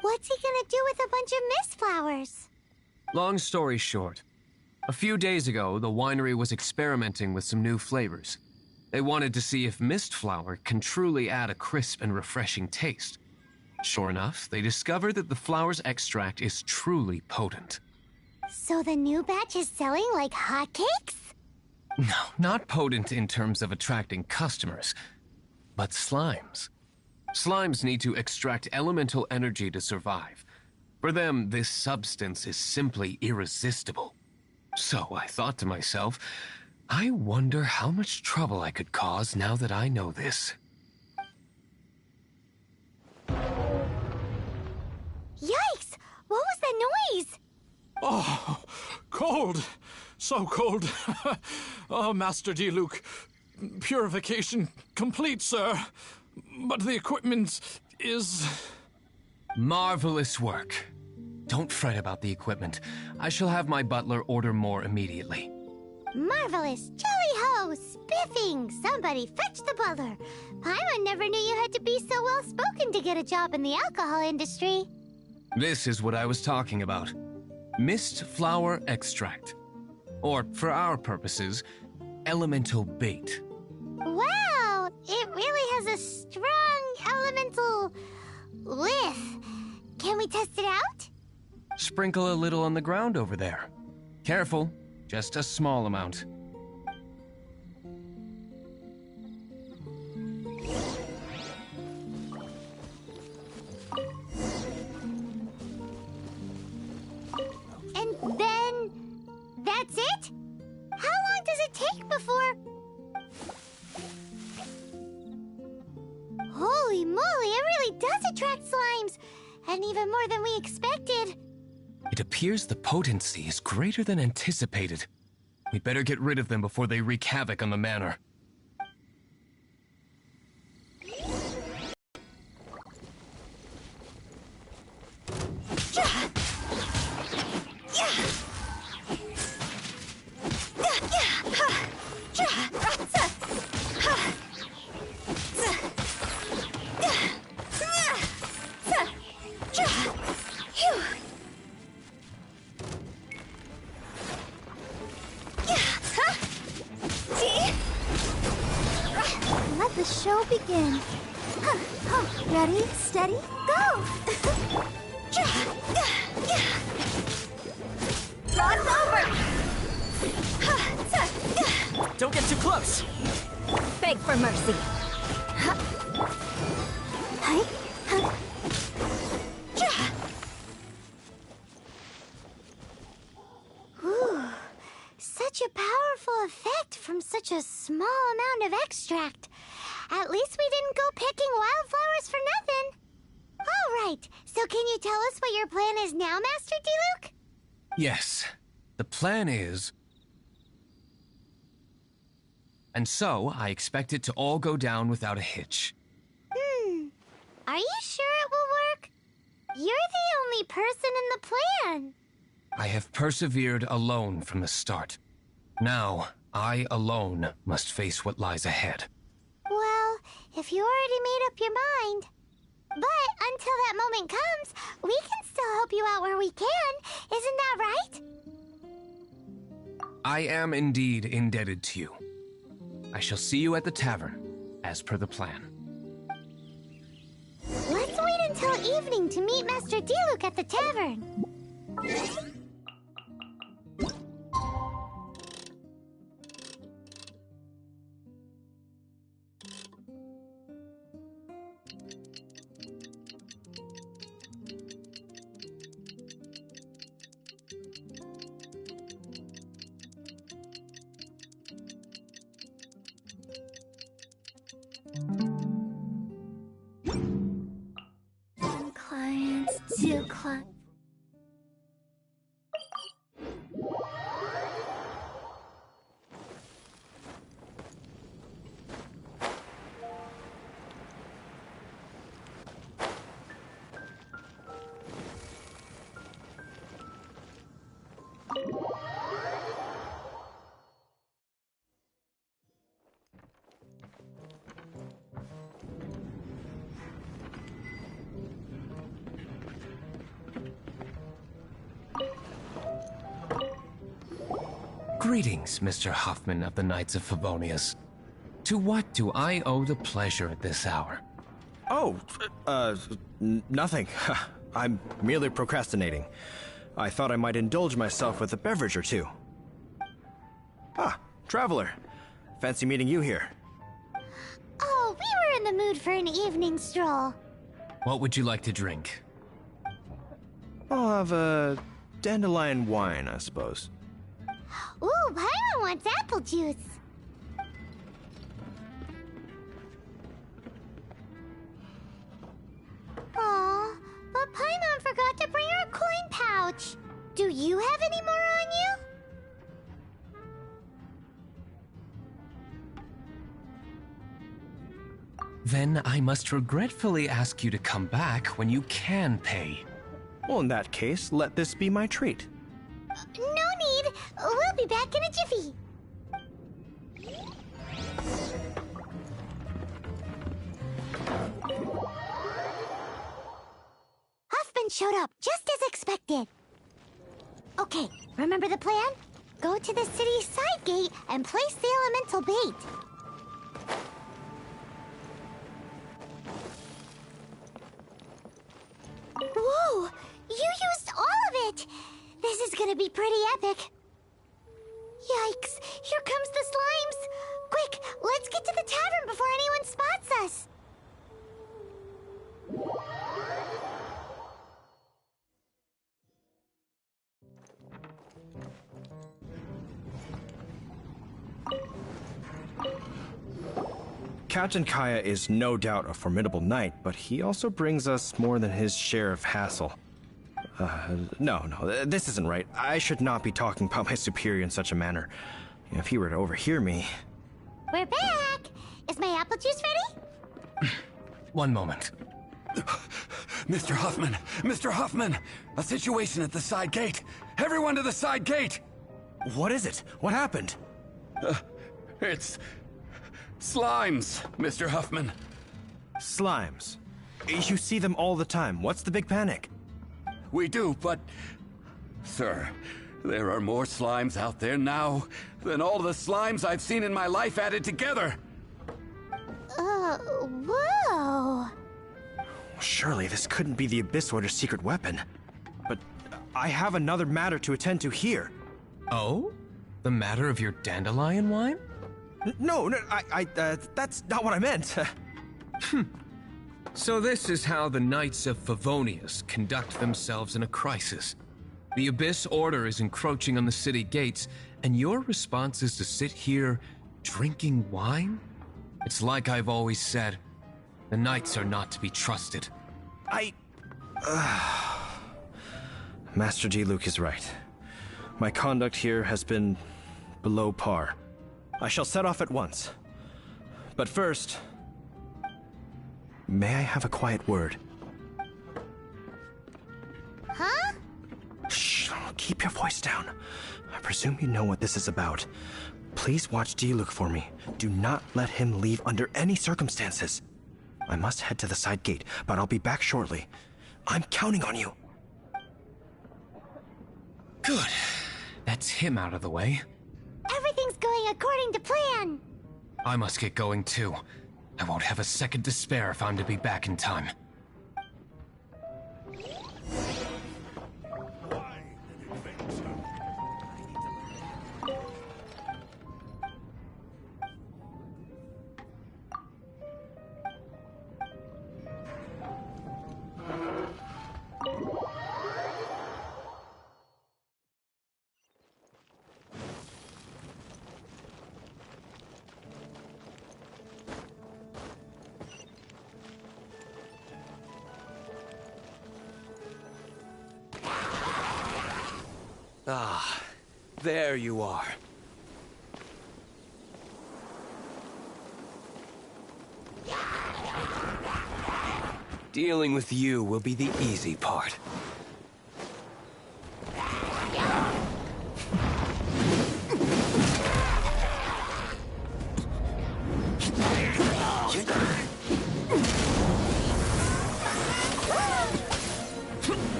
What's he gonna do with a bunch of mist flowers? Long story short, a few days ago, the winery was experimenting with some new flavors. They wanted to see if mist flower can truly add a crisp and refreshing taste. Sure enough, they discovered that the flower's extract is truly potent. So the new batch is selling like hotcakes? No, not potent in terms of attracting customers, but slimes. Slimes need to extract elemental energy to survive. For them, this substance is simply irresistible. So I thought to myself, I wonder how much trouble I could cause now that I know this. Yikes! What was that noise? Oh, cold! So cold. Oh, Master D-Luke. Purification complete, sir. But the equipment is... Marvelous work. Don't fret about the equipment. I shall have my butler order more immediately. Marvelous! Jolly-ho! Spiffing! Somebody fetch the butler! Paimon never knew you had to be so well-spoken to get a job in the alcohol industry. This is what I was talking about. Mist flower extract. Or, for our purposes, elemental bait. Wow! It really has a strong elemental whiff. Can we test it out? Sprinkle a little on the ground over there. Careful, just a small amount. And then... that's it? How long does it take before really does attract slimes, and even more than we expected. It appears the potency is greater than anticipated. We'd better get rid of them before they wreak havoc on the manor. Let the show begin. Ready, steady, go! Rod's over! Don't get too close! Beg for mercy. Ooh, such a powerful effect from such a small amount of extract. At least we didn't go picking wildflowers for nothing. All right, so can you tell us what your plan is now, Master Diluc? Yes, the plan is... And so, I expect it to all go down without a hitch. Are you sure it will work? You're the only person in the plan. I have persevered alone from the start. Now, I alone must face what lies ahead. Well, if you already made up your mind. But until that moment comes, we can still help you out where we can. Isn't that right? I am indeed indebted to you. I shall see you at the tavern, as per the plan. Let's wait until evening to meet Master Diluc at the tavern. One client, two clients. Greetings, Mr. Huffman of the Knights of Favonius. To what do I owe the pleasure at this hour? Oh, nothing. I'm merely procrastinating. I thought I might indulge myself with a beverage or two. Ah, Traveler. Fancy meeting you here. Oh, we were in the mood for an evening stroll. What would you like to drink? I'll have a dandelion wine, I suppose. Ooh, Paimon wants apple juice. Aw, but Paimon forgot to bring her coin pouch. Do you have any more on you? Then I must regretfully ask you to come back when you can pay. Well, in that case, let this be my treat. No need. We'll be back in a jiffy. Huffman showed up, just as expected. Okay, remember the plan? Go to the city side gate and place the elemental bait. Whoa! You used all of it! This is gonna be pretty epic. Yikes! Here comes the slimes! Quick, let's get to the tavern before anyone spots us! Captain Kaya is no doubt a formidable knight, but he also brings us more than his share of hassle. No, this isn't right. I should not be talking about my superior in such a manner. If he were to overhear me... We're back! Is my apple juice ready? One moment. Mr. Huffman! Mr. Huffman! A situation at the side gate! Everyone to the side gate! What is it? What happened? It's... slimes, Mr. Huffman. Slimes? You see them all the time. What's the big panic? We do, but... Sir, there are more slimes out there now than all the slimes I've seen in my life added together! Whoa! Surely this couldn't be the Abyss Order's secret weapon. But I have another matter to attend to here. Oh? The matter of your dandelion wine? No, that's not what I meant. So this is how the Knights of Favonius conduct themselves in a crisis. The Abyss Order is encroaching on the city gates, and your response is to sit here drinking wine? It's like I've always said, the Knights are not to be trusted. Master Diluc is right. My conduct here has been below par. I shall set off at once. But first, may I have a quiet word? Huh? Shh, keep your voice down. I presume you know what this is about. Please watch Diluc for me. Do not let him leave under any circumstances. I must head to the side gate, but I'll be back shortly. I'm counting on you. Good. That's him out of the way. Everything's going according to plan. I must get going too. I won't have a second to spare if I'm to be back in time. Ah, there you are. Dealing with you will be the easy part.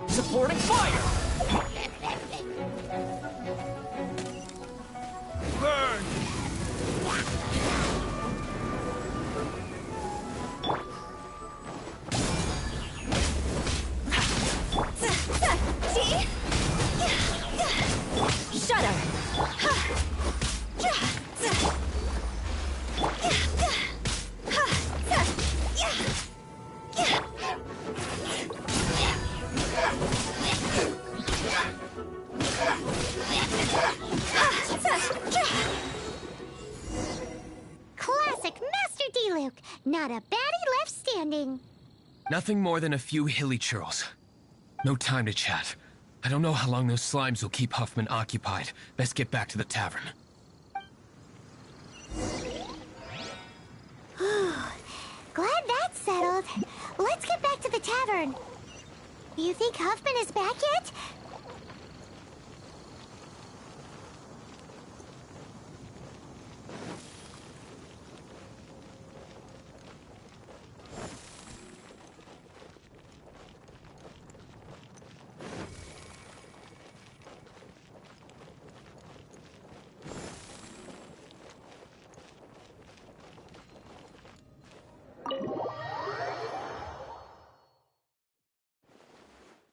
Supporting fire! Burn! Not a baddie left standing. Nothing more than a few hilly churls. No time to chat. I don't know how long those slimes will keep Huffman occupied. Best get back to the tavern. Glad that's settled. Let's get back to the tavern. You think Huffman is back yet?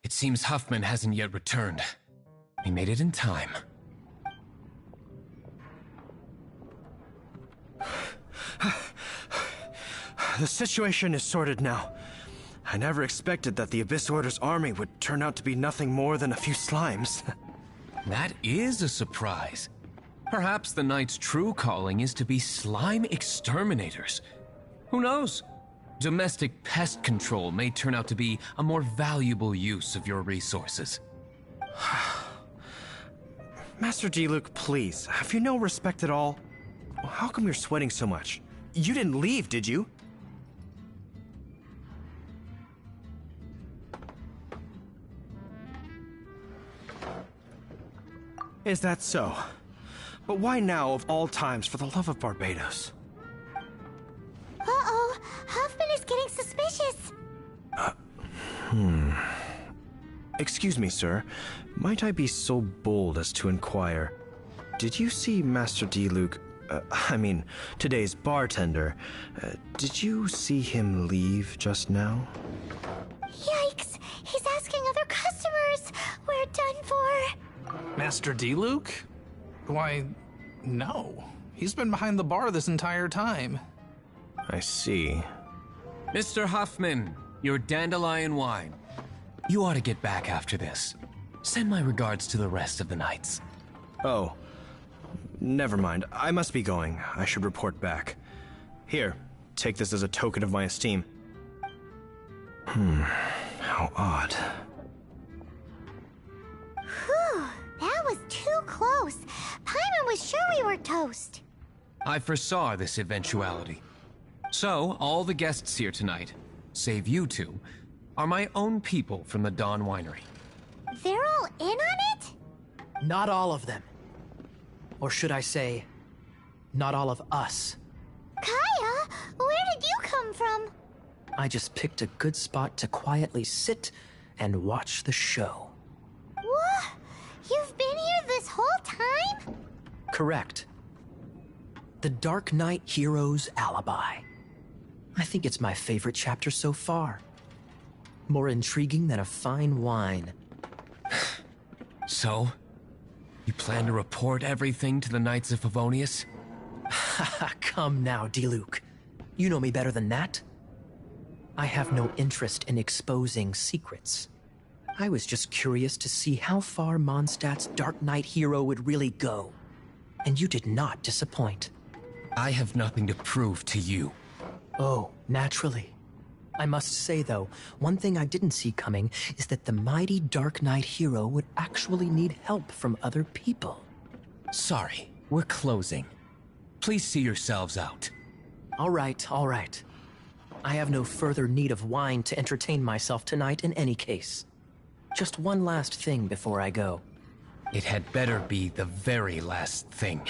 It seems Huffman hasn't yet returned. We made it in time. The situation is sorted now. I never expected that the Abyss Order's army would turn out to be nothing more than a few slimes. That is a surprise. Perhaps the Knight's true calling is to be slime exterminators. Who knows? Domestic pest control may turn out to be a more valuable use of your resources. Master Diluc, please, have you no respect at all? How come you're sweating so much? You didn't leave, did you? Is that so? But why now, of all times, for the love of Barbados? Uh-oh, Huffman is getting suspicious. Excuse me, sir. Might I be so bold as to inquire? Did you see Master Diluc, today's bartender, did you see him leave just now? Yikes, he's asking other customers. We're done for. Master Diluc? Why, no. He's been behind the bar this entire time. I see. Mr. Huffman, your dandelion wine. You ought to get back after this. Send my regards to the rest of the knights. Oh, never mind. I must be going. I should report back. Here, take this as a token of my esteem. How odd. Whew, that was too close. Paimon was sure we were toast. I foresaw this eventuality. So, all the guests here tonight, save you two, are my own people from the Dawn Winery. They're all in on it? Not all of them. Or should I say, not all of us. Kaya, where did you come from? I just picked a good spot to quietly sit and watch the show. What? You've been here this whole time? Correct. The Dark Knight Hero's Alibi. I think it's my favorite chapter so far. More intriguing than a fine wine. So, you plan to report everything to the Knights of Favonius? Come now, Diluc. You know me better than that. I have no interest in exposing secrets. I was just curious to see how far Mondstadt's Dark Knight hero would really go. And you did not disappoint. I have nothing to prove to you. Oh, naturally. I must say, though, one thing I didn't see coming is that the mighty Dark Knight hero would actually need help from other people. Sorry, we're closing. Please see yourselves out. All right, all right. I have no further need of wine to entertain myself tonight in any case. Just one last thing before I go. It had better be the very last thing.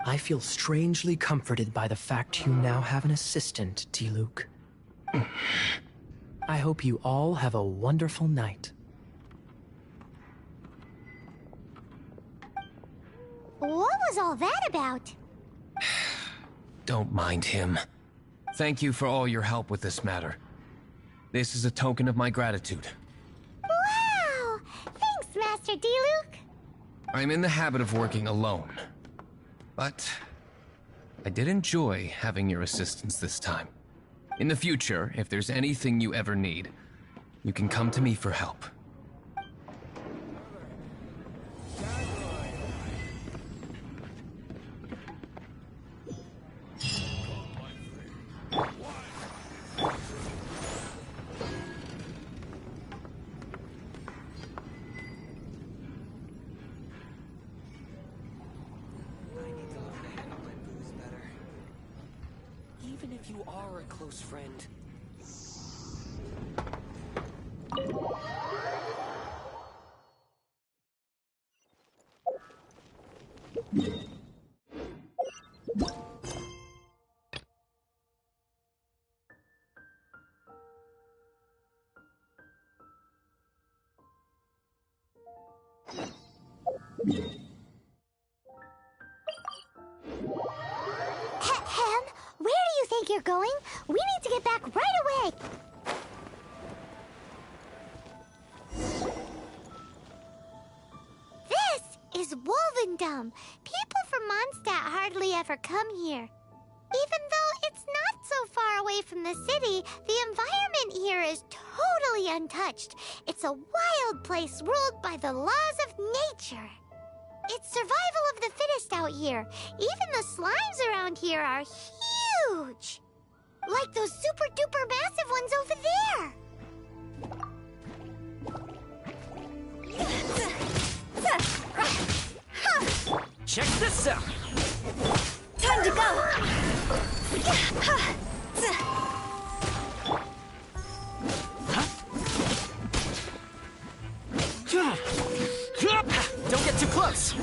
I feel strangely comforted by the fact you now have an assistant, Diluc. I hope you all have a wonderful night. What was all that about? Don't mind him. Thank you for all your help with this matter. This is a token of my gratitude. Wow! Thanks, Master Diluc. I'm in the habit of working alone. But I did enjoy having your assistance this time. In the future, if there's anything you ever need, you can come to me for help. if you are a close friend. Hem, where do you think you're going? We need to get back right away. This is Wolvendom. People from Mondstadt hardly ever come here. Even though it's not so far away from the city, the environment here is totally untouched. It's a wild place ruled by the laws of nature. It's survival of the fittest out here. Even the slimes around here are huge. Like those super duper massive ones over there. Check this out! Time to go. Don't get too close!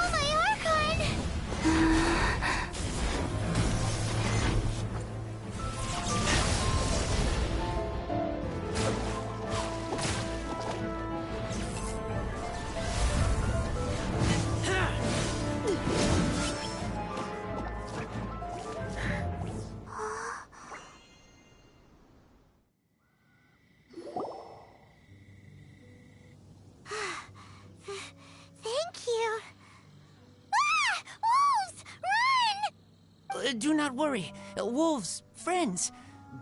Oh, my Archon! Thank you. Ah! Wolves! Run! Do not worry. Wolves, friends.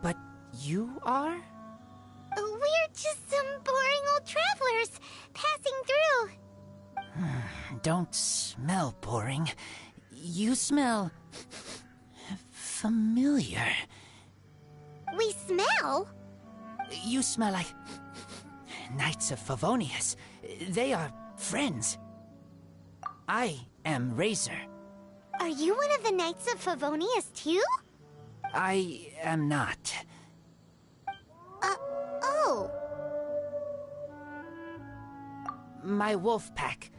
But you are? We're just some boring old travelers passing through. Don't smell boring. You smell... familiar. We smell? You smell like... Knights of Favonius. They are friends. I am Razor. Are you one of the Knights of Favonius too? I am not. Oh. My wolf pack.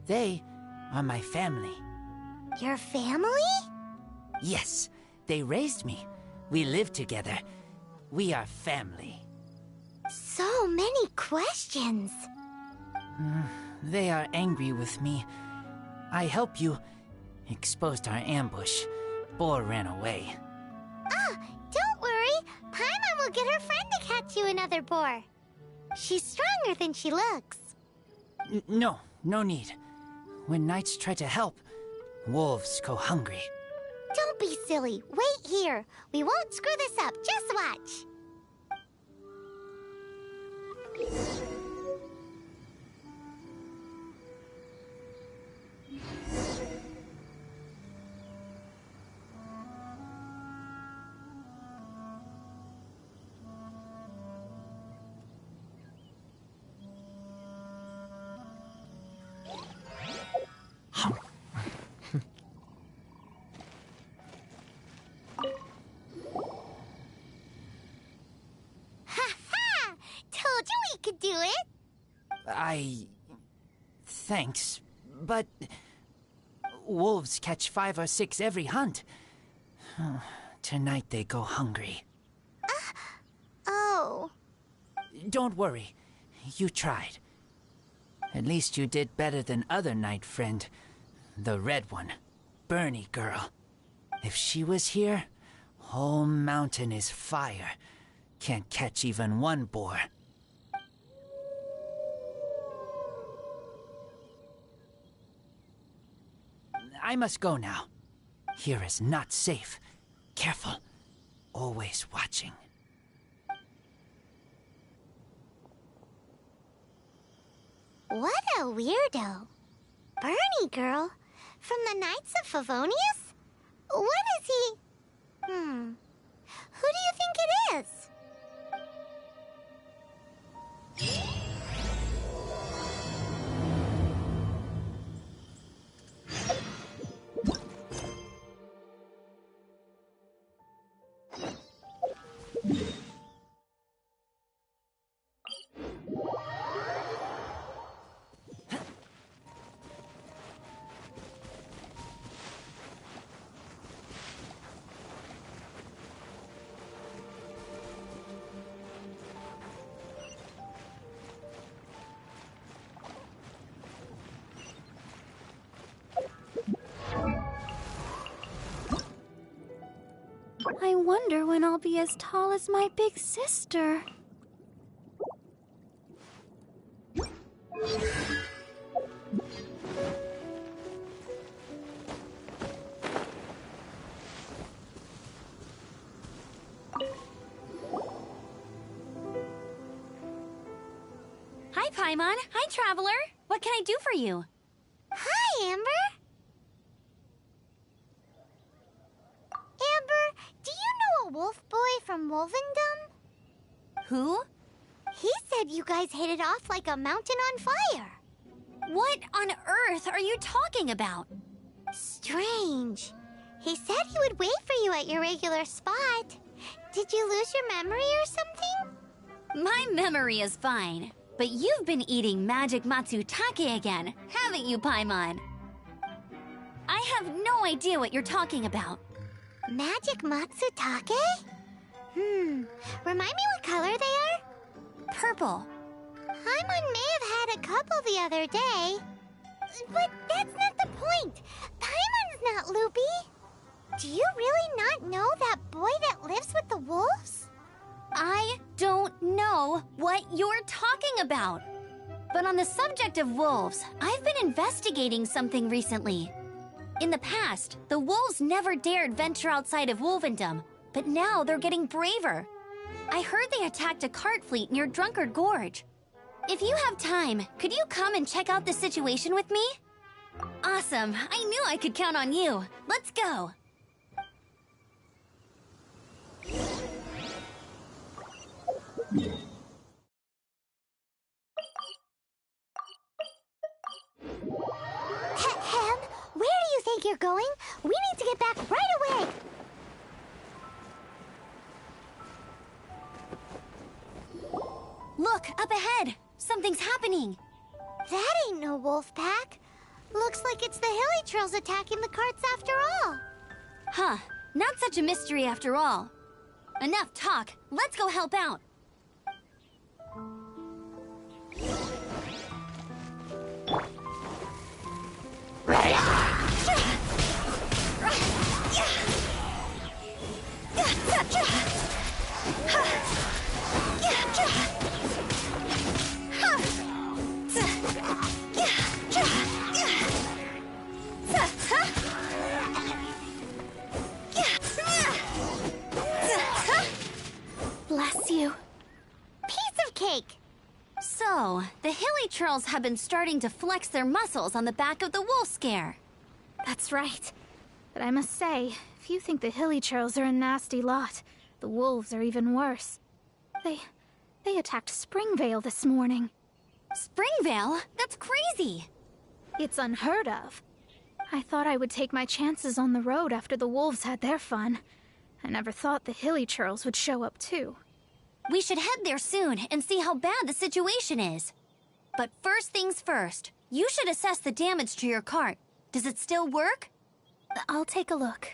They are my family. Your family? Yes, they raised me. We live together. We are family. So many questions. They are angry with me. I helped you. Exposed our ambush. Boar ran away. Ah, don't worry. Paimon will get her friend to catch you another boar. She's stronger than she looks. No need. When knights try to help, wolves go hungry. Don't be silly. Wait here. We won't screw this up. Just watch. Ha-ha! Told you we could do it! Thanks, but... Wolves catch 5 or 6 every hunt. Tonight they go hungry. Oh. Don't worry. You tried. At least you did better than other knight friend. The red one. Bernie girl. If she was here, whole mountain is fire. Can't catch even one boar. I must go now. Here is not safe. Careful. Always watching. What a weirdo. Bernie girl? From the Knights of Favonius? What is he? Who do you think it is? I wonder when I'll be as tall as my big sister. Hi, Paimon. Hi, Traveler. What can I do for you? Hi, Amber. Amber, do you know a wolf boy from Wolvendom? Who? He said you guys hit it off like a mountain on fire. What on earth are you talking about? Strange. He said he would wait for you at your regular spot. Did you lose your memory or something? My memory is fine, but you've been eating magic matsutake again, haven't you, Paimon? I have no idea what you're talking about. Magic matsutake? Remind me what color they are? Purple. Paimon may have had a couple the other day. But that's not the point. Paimon's not loopy. Do you really not know that boy that lives with the wolves? I don't know what you're talking about. But on the subject of wolves, I've been investigating something recently. In the past, the wolves never dared venture outside of Wolvendom, but now they're getting braver. I heard they attacked a cart fleet near Drunkard Gorge. If you have time, could you come and check out the situation with me? Awesome. I knew I could count on you. Let's go. Hem, where do you think you're going? We need to get back right away. Look, up ahead. Something's happening. That ain't no wolf pack. Looks like it's the hilly trails attacking the carts after all. Huh. Not such a mystery after all. Enough talk. Let's go help out. Bless you. Piece of cake. So, the hilly trails have been starting to flex their muscles on the back of the wolf scare. That's right. But I must say, if you think the hilly trails are a nasty lot, the wolves are even worse. They attacked Springvale this morning. Springvale? That's crazy! It's unheard of. I thought I would take my chances on the road after the wolves had their fun. I never thought the hilly trails would show up too. We should head there soon and see how bad the situation is. But first things first, you should assess the damage to your cart. Does it still work? I'll take a look.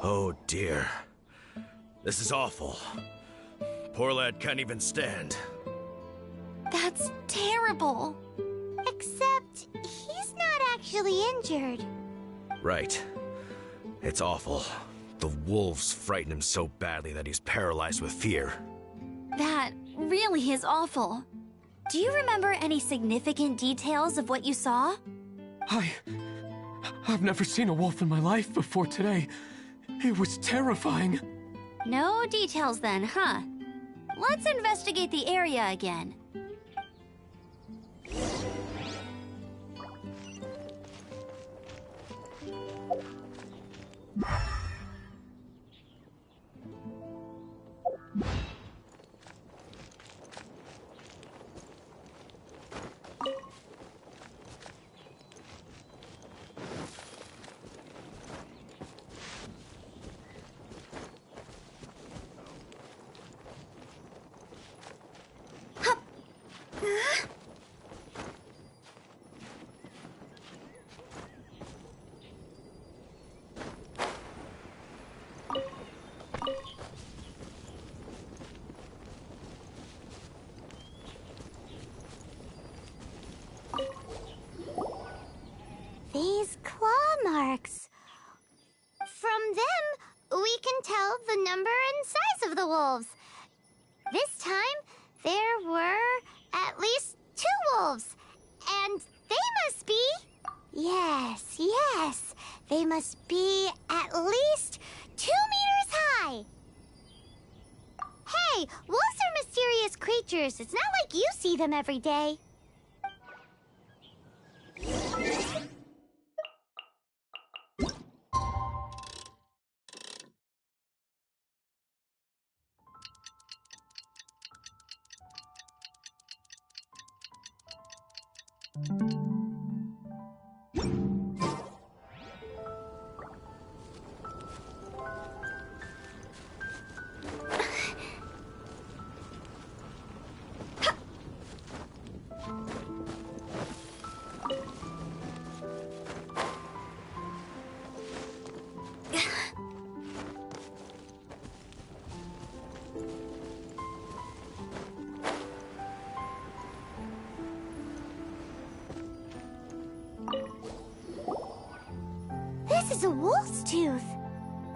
Oh dear. This is awful. Poor lad can't even stand. That's terrible. Except, he's not actually injured. Right. It's awful. The wolves frighten him so badly that he's paralyzed with fear. That really is awful. Do you remember any significant details of what you saw? I've never seen a wolf in my life before today. It was terrifying. No details then, huh? Let's investigate the area again. These claw marks. From them, we can tell the number and size of the wolves. This time, there were at least 2 wolves. And they must be... Yes, they must be at least 2 meters high. Hey, wolves are mysterious creatures. It's not like you see them every day. This is a wolf's tooth.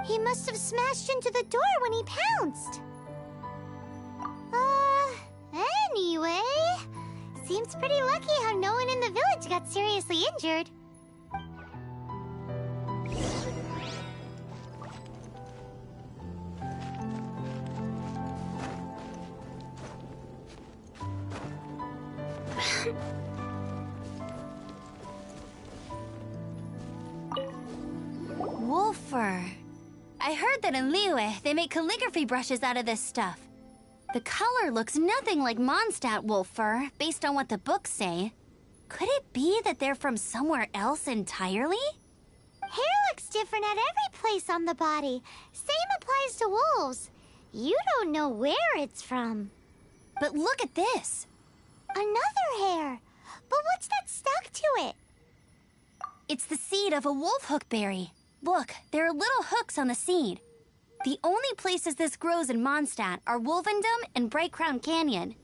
He must have smashed into the door when he pounced. Anyway, seems pretty lucky how no one in the village got seriously injured. Wolf fur. I heard that in Liyue, they make calligraphy brushes out of this stuff. The color looks nothing like Mondstadt wolf fur, based on what the books say. Could it be that they're from somewhere else entirely? Hair looks different at every place on the body. Same applies to wolves. You don't know where it's from. But look at this. Another hair. But what's that stuck to it? It's the seed of a wolf hook berry. Look, there are little hooks on the seed. The only places this grows in Mondstadt are Wolvendom and Bright Crown Canyon.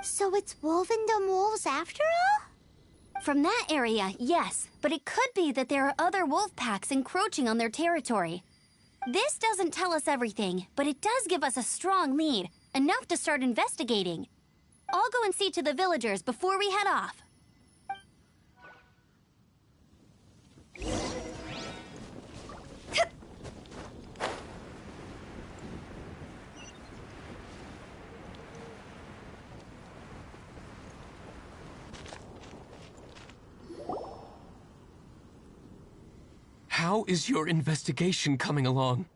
So it's Wolvendom wolves after all? From that area, yes, but it could be that there are other wolf packs encroaching on their territory. This doesn't tell us everything, but it does give us a strong lead, enough to start investigating. I'll go and see to the villagers before we head off. How is your investigation coming along?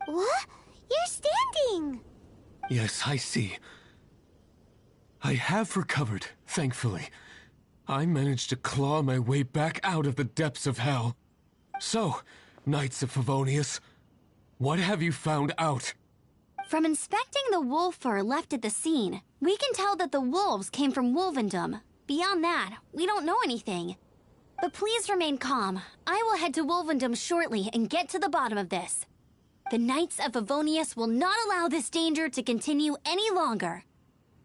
What? You're standing! Yes, I see. I have recovered, thankfully. I managed to claw my way back out of the depths of hell. So, Knights of Favonius, what have you found out? From inspecting the wolf fur left at the scene, we can tell that the wolves came from Wolvendom. Beyond that, we don't know anything. But please remain calm. I will head to Wolvendom shortly and get to the bottom of this. The Knights of Favonius will not allow this danger to continue any longer.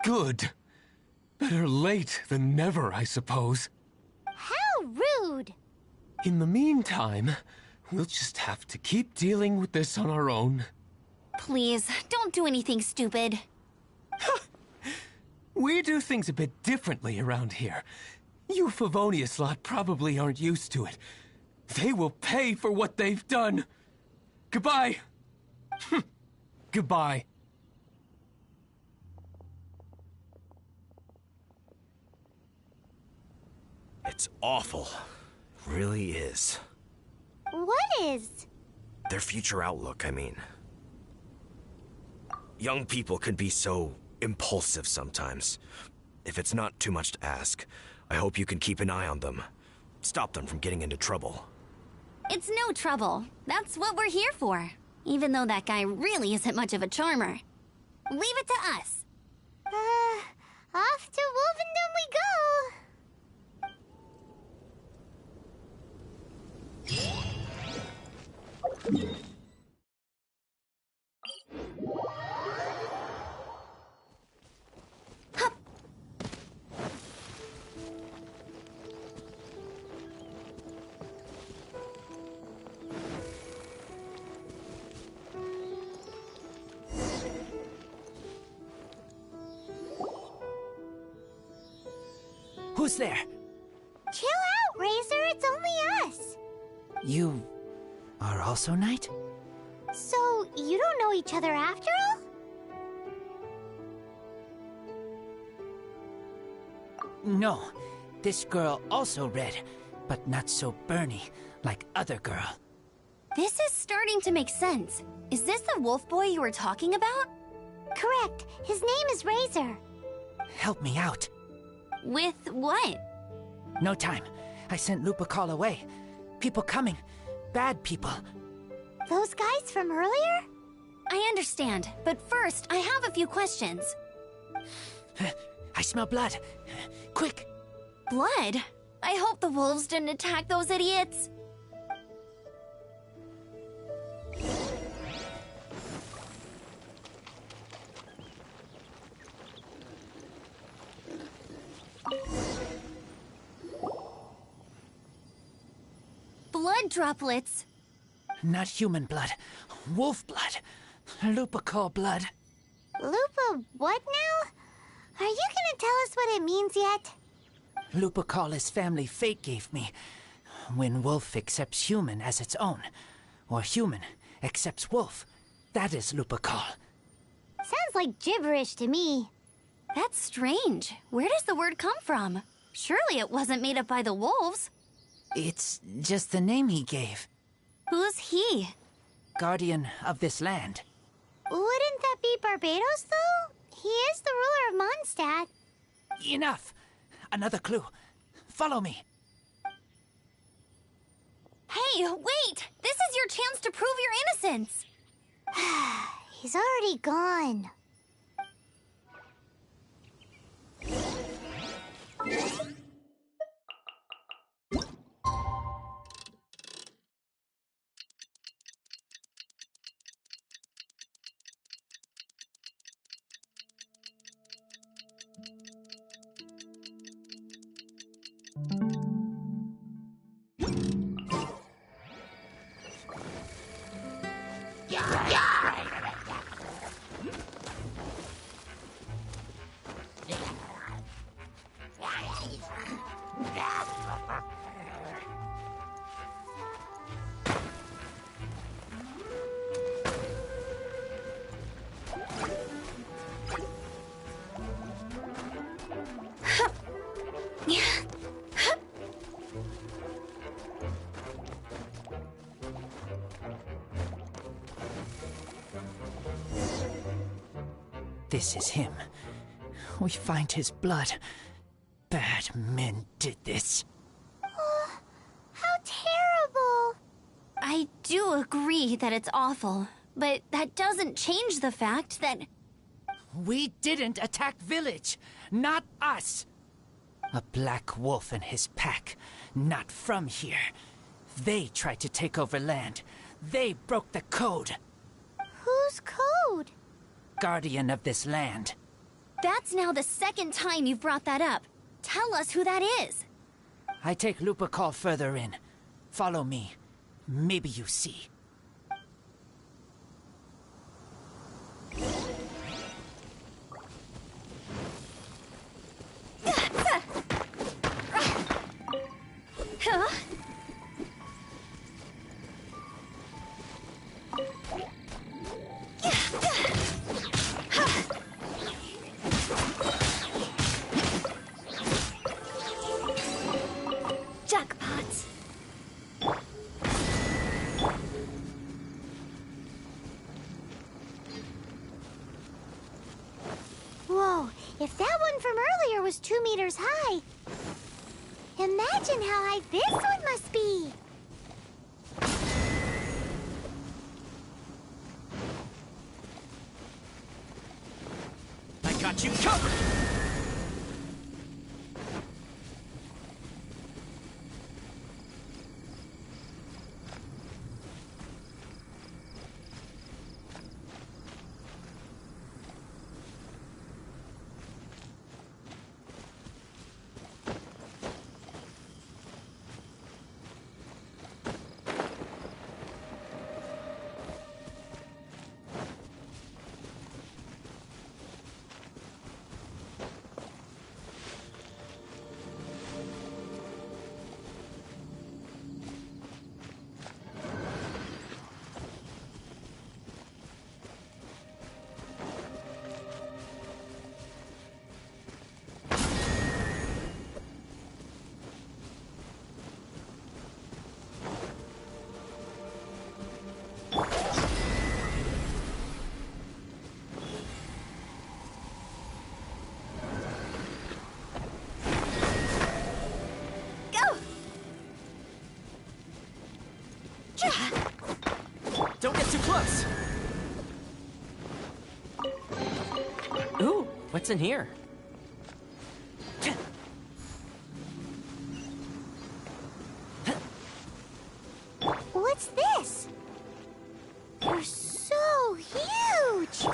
Good. Better late than never, I suppose. How rude! In the meantime, we'll just have to keep dealing with this on our own. Please, don't do anything stupid. We do things a bit differently around here. You Favonius lot probably aren't used to it. They will pay for what they've done. Goodbye. Goodbye. It's awful. Really is. What is? Their future outlook, I mean. Young people can be so impulsive sometimes. If it's not too much to ask, I hope you can keep an eye on them. Stop them from getting into trouble. It's no trouble. That's what we're here for. Even though that guy really isn't much of a charmer. Leave it to us. Off to Wolvendom we go! Who's there? Chill out, Razor. It's only us. You are also Knight? So, you don't know each other after all? No. This girl also red, but not so burny like other girl. This is starting to make sense. Is this the wolf boy you were talking about? Correct. His name is Razor. Help me out. With what? No time. I sent Lupercal away. People coming. Bad people. Those guys from earlier? I understand, but first, I have a few questions. I smell blood. Quick! Blood? I hope the wolves didn't attack those idiots. Blood droplets. Not human blood. Wolf blood. Lupercal blood. Lupa what now? Are you gonna tell us what it means yet? Lupercal is family fate gave me. When wolf accepts human as its own, or human accepts wolf, that is Lupercal. Sounds like gibberish to me. That's strange. Where does the word come from? Surely it wasn't made up by the wolves. It's just the name he gave. Who's he? Guardian of this land. Wouldn't that be Barbados, though? He is the ruler of Mondstadt. Enough! Another clue. Follow me. Hey, wait! This is your chance to prove your innocence! He's already gone. This is him. We find his blood. Bad men did this. How terrible! I do agree that it's awful, but that doesn't change the fact that... We didn't attack village. Not us. A black wolf and his pack. Not from here. They tried to take over land. They broke the code. Whose code? Guardian of this land. That's now the second time you've brought that up. Tell us who that is. I take Lupa call further in. Follow me. Maybe you see. Huh? Jackpot. Whoa, if that one from earlier was 2 meters high, imagine how high this one must be. I got you covered! Don't get too close! Ooh, what's in here? What's this? You're so huge!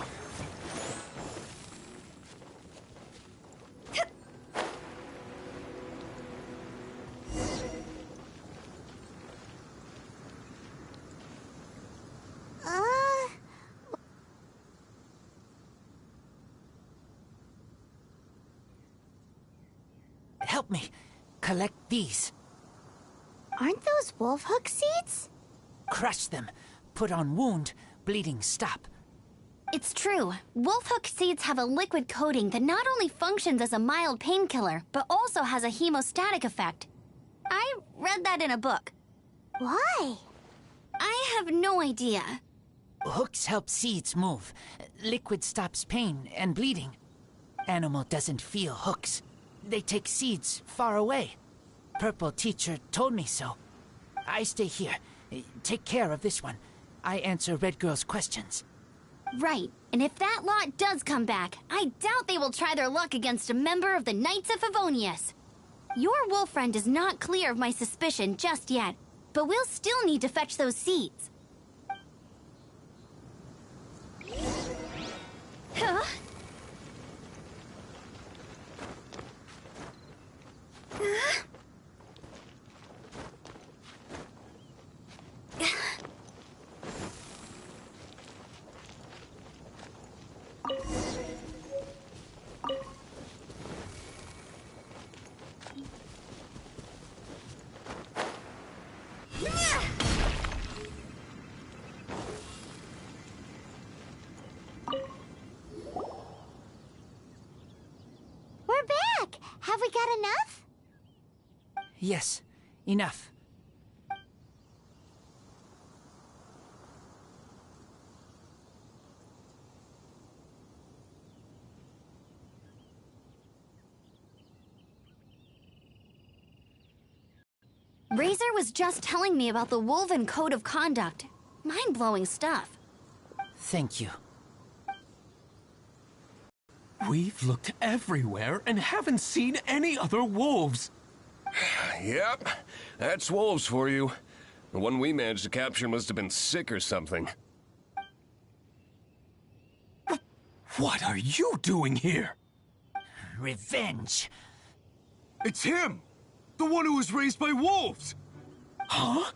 Help me. Collect these. Aren't those wolf hook seeds? Crush them. Put on wound. Bleeding stop. It's true. Wolf hook seeds have a liquid coating that not only functions as a mild painkiller, but also has a hemostatic effect. I read that in a book. Why? I have no idea. Hooks help seeds move. Liquid stops pain and bleeding. Animal doesn't feel hooks. They take seeds far away. Purple teacher told me so. I stay here. Take care of this one. I answer Red Girl's questions. Right. And if that lot does come back, I doubt they will try their luck against a member of the Knights of Favonius. Your wolf friend is not clear of my suspicion just yet, but we'll still need to fetch those seeds. Huh? We're back! Have we got enough? Yes, enough. Razor was just telling me about the Wolven Code of Conduct. Mind-blowing stuff. Thank you. We've looked everywhere and haven't seen any other wolves. Yep, that's wolves for you. The one we managed to capture must have been sick or something. What are you doing here? Revenge. It's him! The one who was raised by wolves! Huh?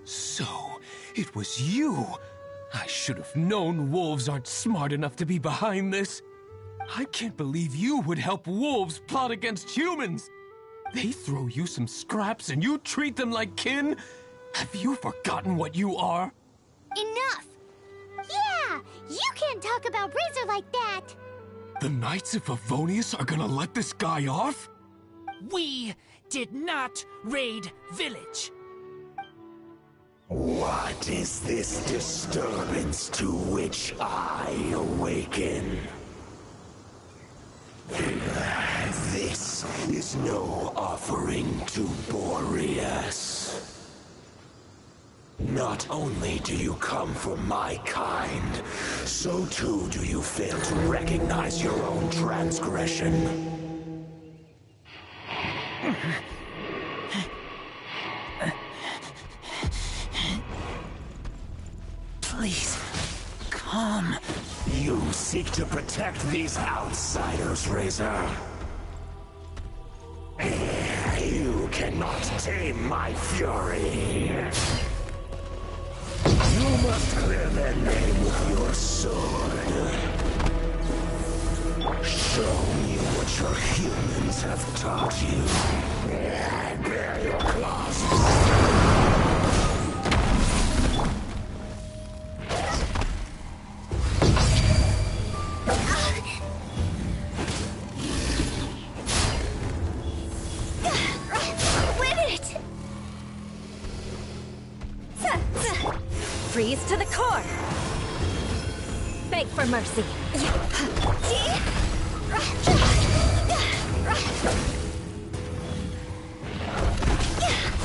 So, it was you. I should have known wolves aren't smart enough to be behind this. I can't believe you would help wolves plot against humans. They throw you some scraps and you treat them like kin? Have you forgotten what you are? Enough! Yeah! You can't talk about Razor like that! The Knights of Favonius are gonna let this guy off? We did not raid village. What is this disturbance to which I awaken? This is no offering to Boreas. Not only do you come for my kind, so too do you fail to recognize your own transgression. Please, come. You seek to protect these outsiders, Razor. You cannot tame my fury. You must clear their name with your sword. Show me what your humans have taught you. I bear your claws. Freeze to the core! Beg for mercy!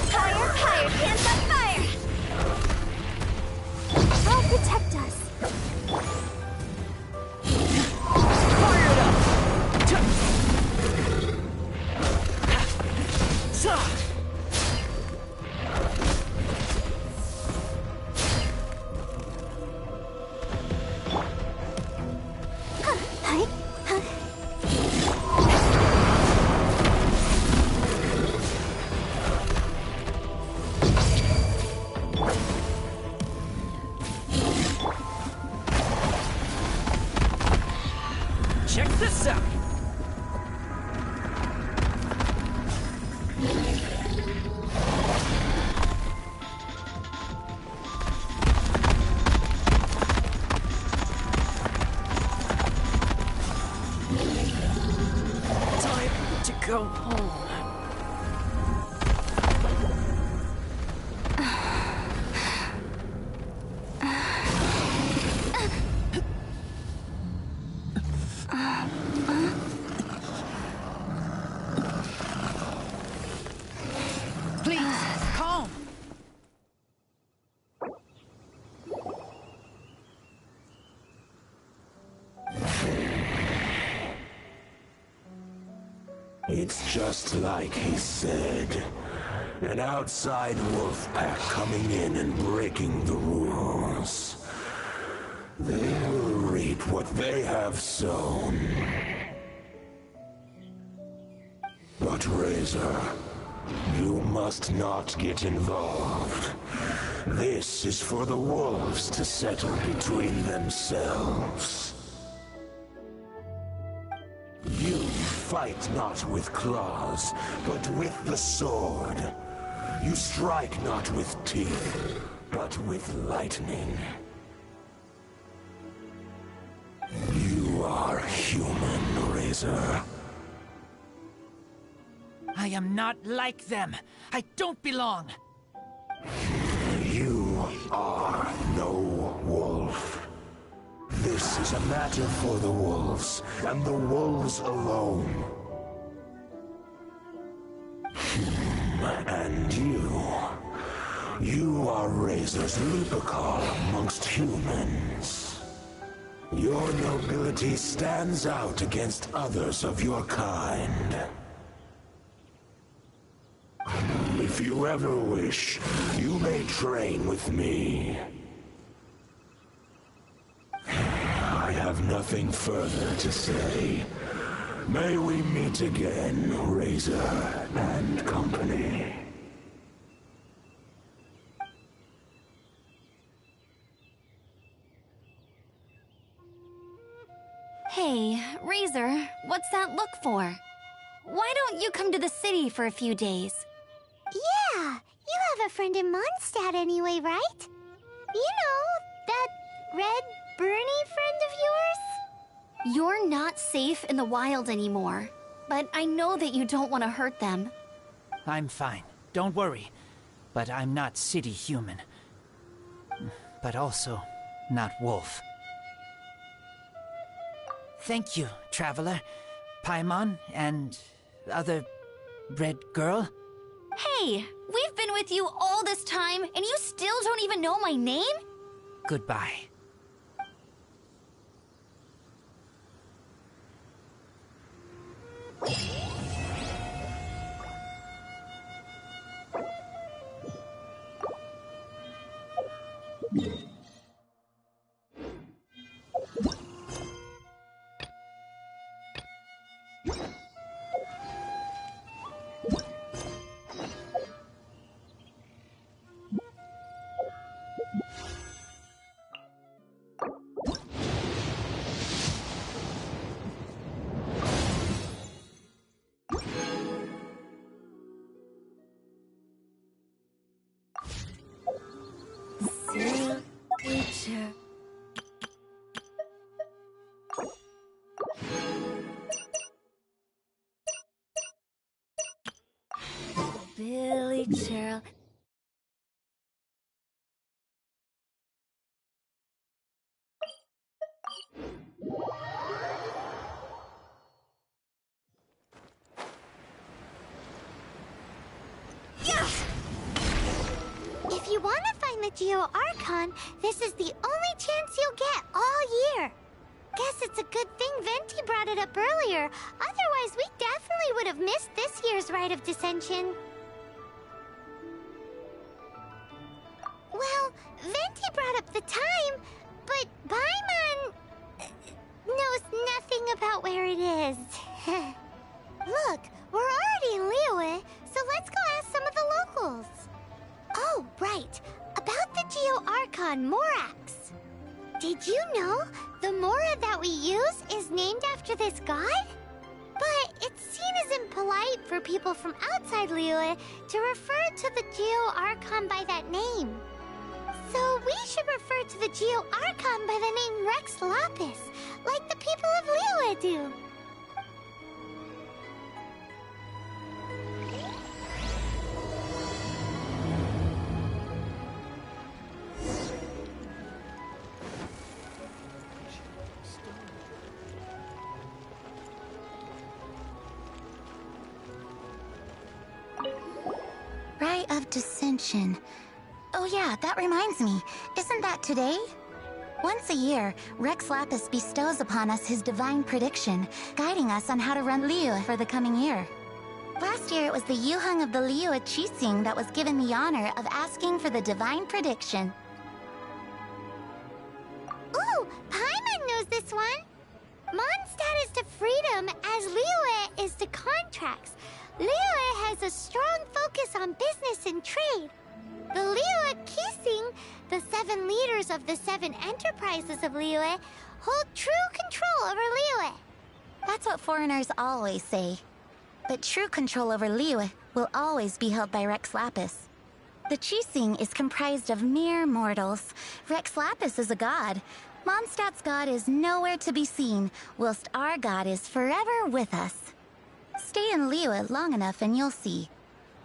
Higher, higher, hands on fire! I'll protect us. Fire it up! Check this out! Time to go home. Please, calm. It's just like he said. An outside wolf pack coming in and breaking the rules. They will reap what they have sown. But Razor, you must not get involved. This is for the wolves to settle between themselves. You fight not with claws, but with the sword. You strike not with teeth, but with lightning. You are human, Razor. I am not like them. I don't belong. You are no wolf. This is a matter for the wolves, and the wolves alone. And you are Razor's Lupercal amongst humans. Your nobility stands out against others of your kind. If If you ever wish, you may train with me. I have nothing further to say. May we meet again, Razor and company. Hey, Razor, what's that look for? Why don't you come to the city for a few days? Yeah, you have a friend in Mondstadt anyway, right? You know, that red Bernie friend of yours? You're not safe in the wild anymore, but I know that you don't want to hurt them. I'm fine. Don't worry. But I'm not city human. But also not wolf. Thank you, Traveler, Paimon, and other red girl. Hey, we've been with you all this time, and you still don't even know my name? Goodbye. Billy Cheryl. If you want to find the Geo Archon, this is the only chance you'll get all year. Guess it's a good thing Venti brought it up earlier. Otherwise, we definitely would have missed this year's Rite of Dissension. Well, Venti brought up the time, but Paimon knows nothing about where it is. Look, we're already in Liyue, so let's go ask some of the locals. Oh, right. About the Geo Archon Morax. Did you know the Mora that we use is named after this god? But it's seen as impolite for people from outside Liyue to refer to the Geo Archon by that name. So we should refer to the Geo Archon by the name Rex Lapis, like the people of Liyue do. Rite of Dissension. Oh yeah, that reminds me. Isn't that today? Once a year, Rex Lapis bestows upon us his divine prediction, guiding us on how to run Liyue for the coming year. Last year, it was the Yuheng of the Liyue Qixing that was given the honor of asking for the divine prediction. Ooh, Paimon knows this one! Mondstadt is to freedom as Liyue is to contracts. Liyue has a strong focus on business and trade. The Liyue Qixing, the 7 leaders of the 7 enterprises of Liyue, hold true control over Liyue. That's what foreigners always say. But true control over Liyue will always be held by Rex Lapis. The Qixing is comprised of mere mortals. Rex Lapis is a god. Mondstadt's god is nowhere to be seen, whilst our god is forever with us. Stay in Liyue long enough and you'll see.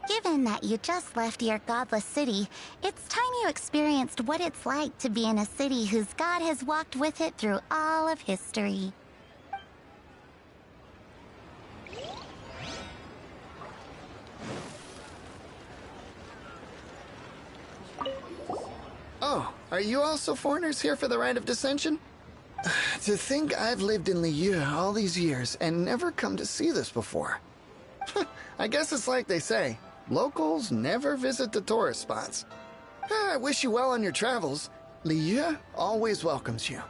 Given that you just left your godless city, it's time you experienced what it's like to be in a city whose god has walked with it through all of history. Oh, are you also foreigners here for the Rite of Dissension? To think I've lived in Liyue all these years and never come to see this before. I guess it's like they say, Locals never visit the tourist spots. I wish you well on your travels. Liu always welcomes you.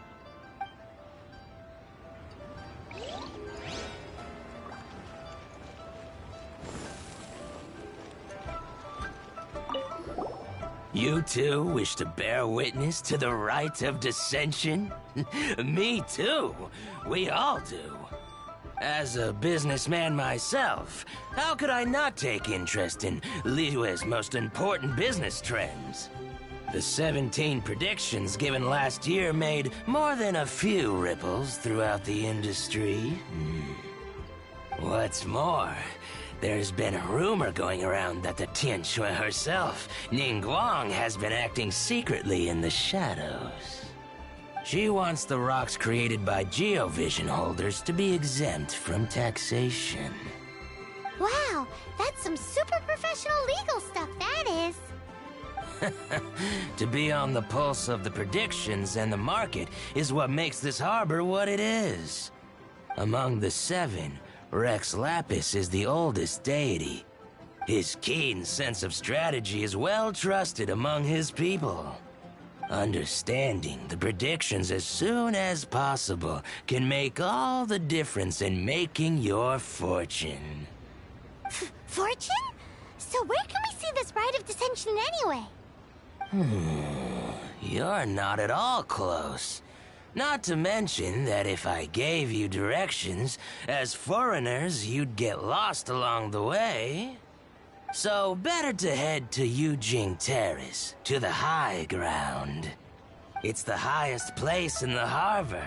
You too wish to bear witness to the rite of dissension? Me too. We all do. As a businessman myself, how could I not take interest in Liyue's most important business trends? The 17 predictions given last year made more than a few ripples throughout the industry. What's more, there's been a rumor going around that the Tianxue herself, Ningguang, has been acting secretly in the shadows. She wants the rocks created by geovision holders to be exempt from taxation. Wow, that's some super professional legal stuff, that is. To be on the pulse of the predictions and the market is what makes this harbor what it is. Among the 7, Rex Lapis is the oldest deity. His keen sense of strategy is well trusted among his people. Understanding the predictions as soon as possible can make all the difference in making your fortune. Fortune? So where can we see this rite of dissension anyway? You're not at all close. Not to mention that if I gave you directions, as foreigners, you'd get lost along the way. So better to head to Yujing Terrace, to the high ground. It's the highest place in the harbor.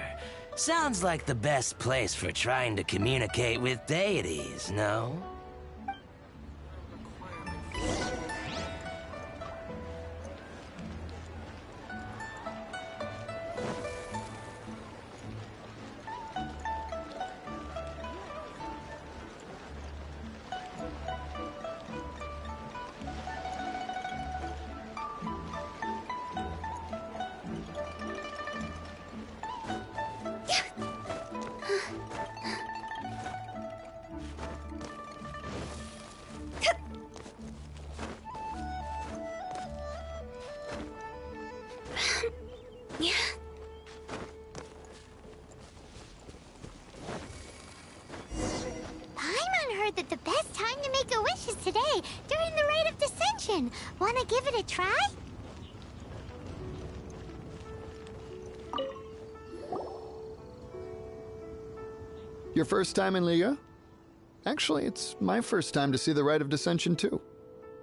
Sounds like the best place for trying to communicate with deities, no? Paimon heard that the best time to make a wish is today, during the rite of dissension. Wanna give it a try? Your first time in Liu? Actually, it's my first time to see the rite of dissension too.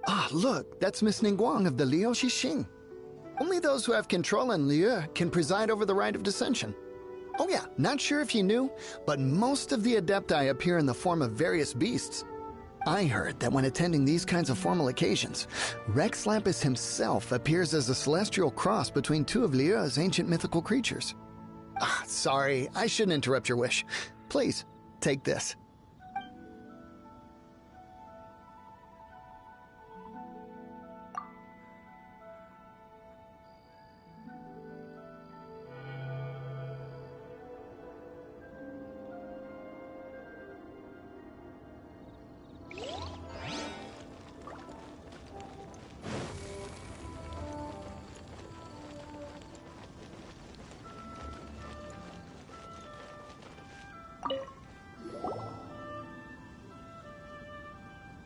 Ah, look, that's Miss Ningguang of the Liu Xixing. Only those who have control in Liu can preside over the rite of dissension. Oh yeah, not sure if you knew, but most of the Adepti appear in the form of various beasts. I heard that when attending these kinds of formal occasions, Rex Lapis himself appears as a celestial cross between 2 of Liu's ancient mythical creatures. Ah, sorry, I shouldn't interrupt your wish. Please, take this.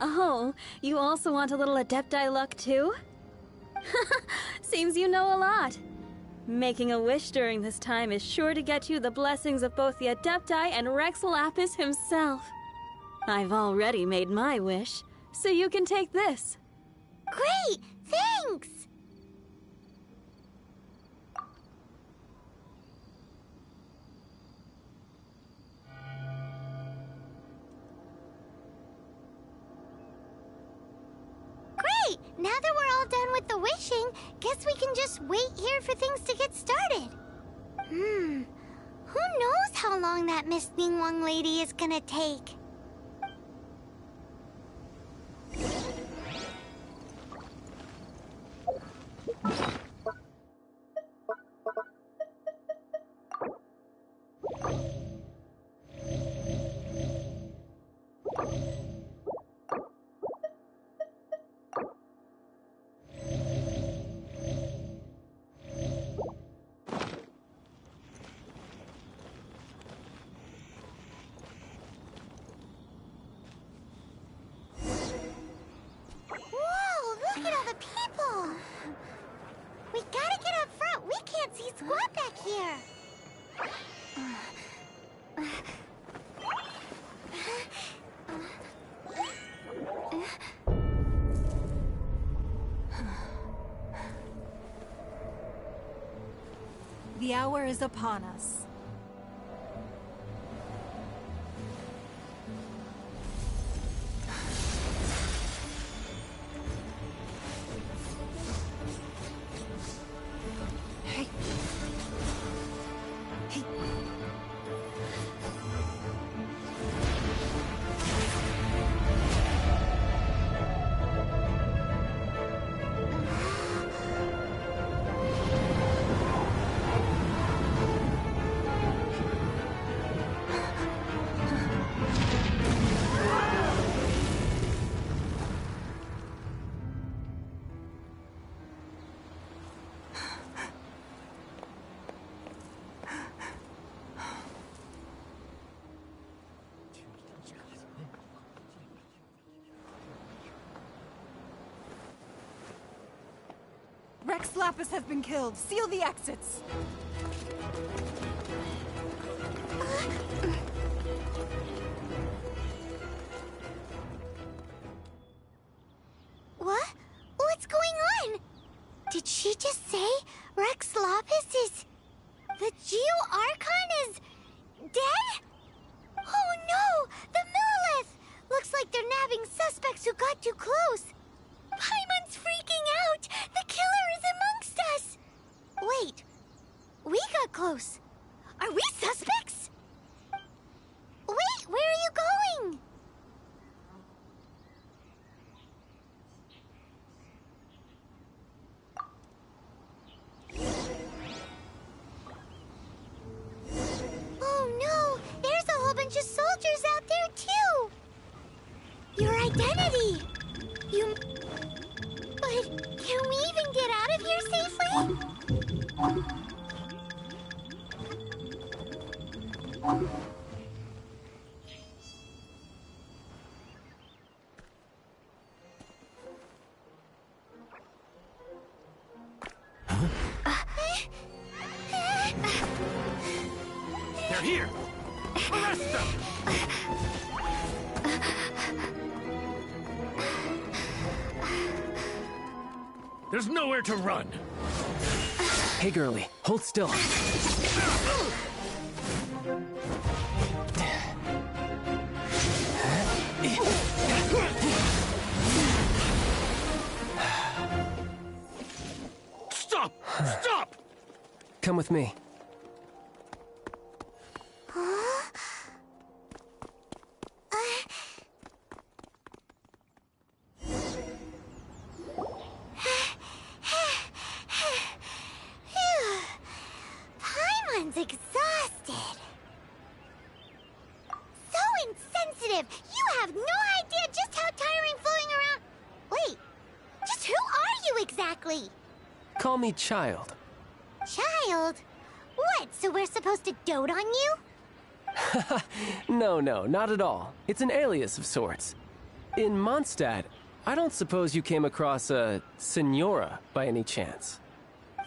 Oh, you also want a little Adepti luck too? Seems you know a lot. Making a wish during this time is sure to get you the blessings of both the Adepti and Rex Lapis himself. I've already made my wish, so you can take this. Great! Thanks! Great! Now that we're all done with the wishing, guess we can just wait here for things to get started. Who knows how long that Miss Ningguang lady is gonna take? squat back here. The hour is upon us. Rex Lapis has been killed. Seal the exits. What? What's going on? Did she just say Rex Lapis is... the Geo-Archon is... dead? Oh no! The Millilith! Looks like they're nabbing suspects who got too close. Paimon's freaking out! The killer is amongst us! Wait, we got close. Are we suspects? Wait, where are you going? Oh no, there's a whole bunch of soldiers out there too! Your identity! You... But can we even get out of here safely? They're here! Arrest them! There's nowhere to run! Hey, girlie, hold still. Stop! Stop! Come with me. Paimon's exhausted. So insensitive! You have no idea just how tiring floating around... Wait, just who are you exactly? Call me Child. Child? What, so we're supposed to dote on you? No, not at all. It's an alias of sorts. In Mondstadt, I don't suppose you came across a Senora by any chance.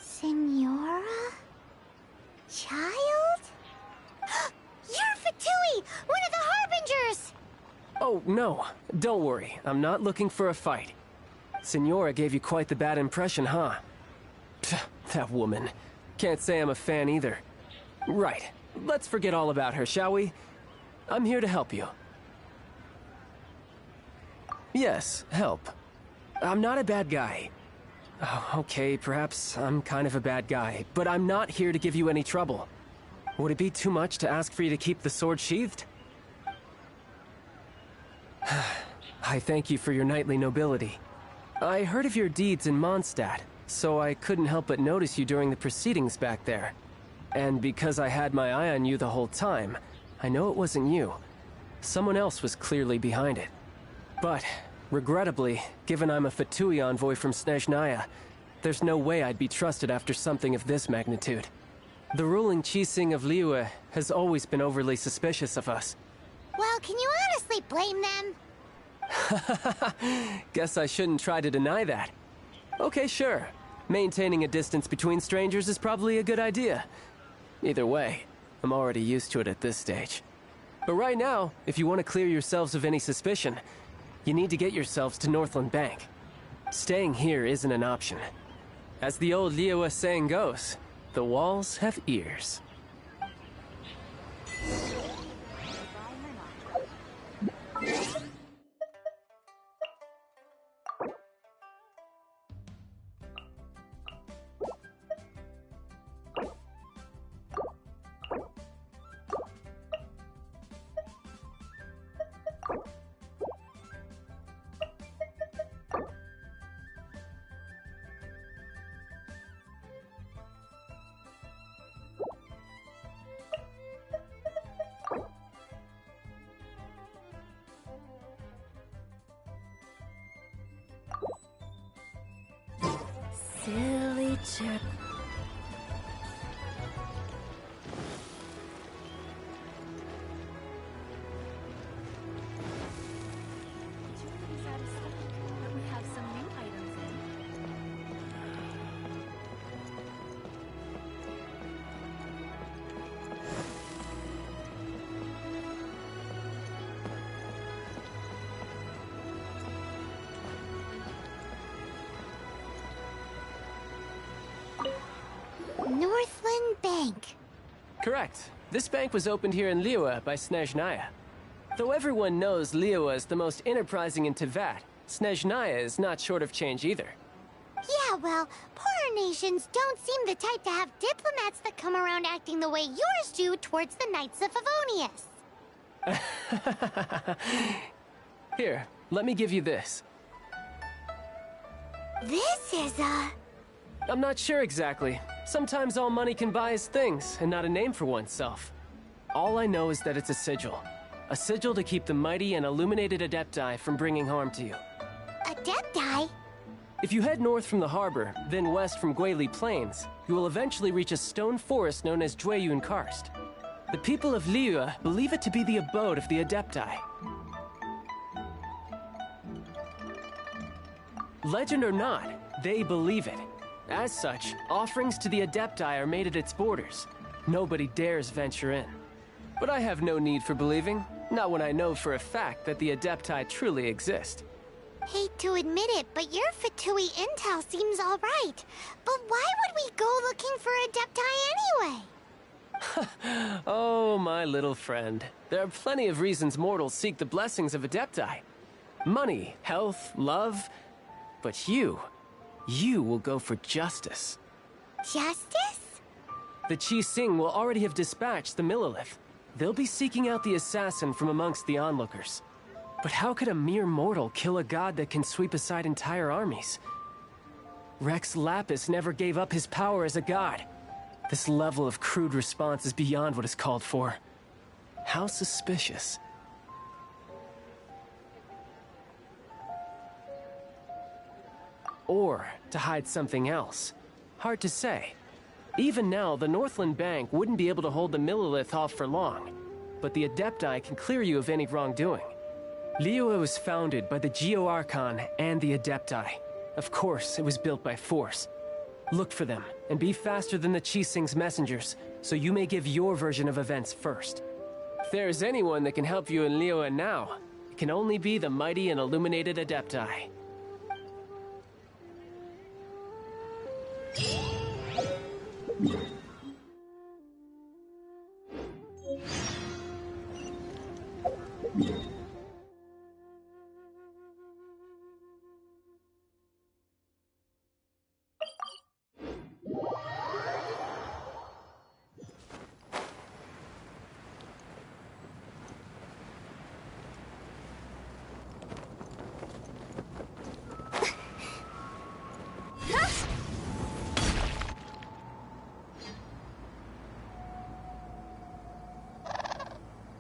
Senora? Child? You're Fatui, one of the Harbingers! Oh, no. Don't worry. I'm not looking for a fight. Senora gave you quite the bad impression, huh? Pfft, that woman. Can't say I'm a fan either. Right. Let's forget all about her, shall we? I'm here to help you. Yes, help. I'm not a bad guy. Oh, okay, perhaps I'm kind of a bad guy, but I'm not here to give you any trouble. Would it be too much to ask for you to keep the sword sheathed? I thank you for your knightly nobility. I heard of your deeds in Mondstadt, so I couldn't help but notice you during the proceedings back there. And because I had my eye on you the whole time, I know it wasn't you. Someone else was clearly behind it. But, regrettably, given I'm a Fatui envoy from Snezhnaya, there's no way I'd be trusted after something of this magnitude. The ruling Qixing of Liyue has always been overly suspicious of us. Well, can you honestly blame them? Guess I shouldn't try to deny that. Okay, sure. Maintaining a distance between strangers is probably a good idea. Either way, I'm already used to it at this stage. But right now, if you want to clear yourselves of any suspicion, you need to get yourselves to Northland Bank. Staying here isn't an option. As the old Liyue saying goes, the walls have ears. Silly chip. We have some new items in. Northland Bank. Correct. This bank was opened here in Liyue by Snezhnaya. Though everyone knows Liyue is the most enterprising in Teyvat, Snezhnaya is not short of change either. Yeah, well, poorer nations don't seem the type to have diplomats that come around acting the way yours do towards the Knights of Favonius. Here, let me give you this. This is I'm not sure exactly. Sometimes all money can buy is things, and not a name for oneself. All I know is that it's a sigil. A sigil to keep the mighty and illuminated Adepti from bringing harm to you. Adepti? If you head north from the harbor, then west from Guili Plains, you will eventually reach a stone forest known as Jueyun Karst. The people of Liyue believe it to be the abode of the Adepti. Legend or not, they believe it. As such, offerings to the Adepti are made at its borders. Nobody dares venture in. But I have no need for believing, not when I know for a fact that the Adepti truly exist. Hate to admit it, but your Fatui intel seems alright. But why would we go looking for Adepti anyway? Oh, my little friend. There are plenty of reasons mortals seek the blessings of Adepti. Money, health, love. But you will go for justice. Justice? The Qi Sing will already have dispatched the Millilith. They'll be seeking out the assassin from amongst the onlookers. But how could a mere mortal kill a god that can sweep aside entire armies? Rex Lapis never gave up his power as a god. This level of crude response is beyond what is called for. How suspicious. Or to hide something else. Hard to say. Even now, the Northland Bank wouldn't be able to hold the Millilith off for long, but the Adepti can clear you of any wrongdoing. Liyue was founded by the Geo Archon and the Adepti. Of course, it was built by force. Look for them, and be faster than the Qi Sing's messengers, so you may give your version of events first. If there is anyone that can help you in Liyue now, it can only be the mighty and illuminated Adepti.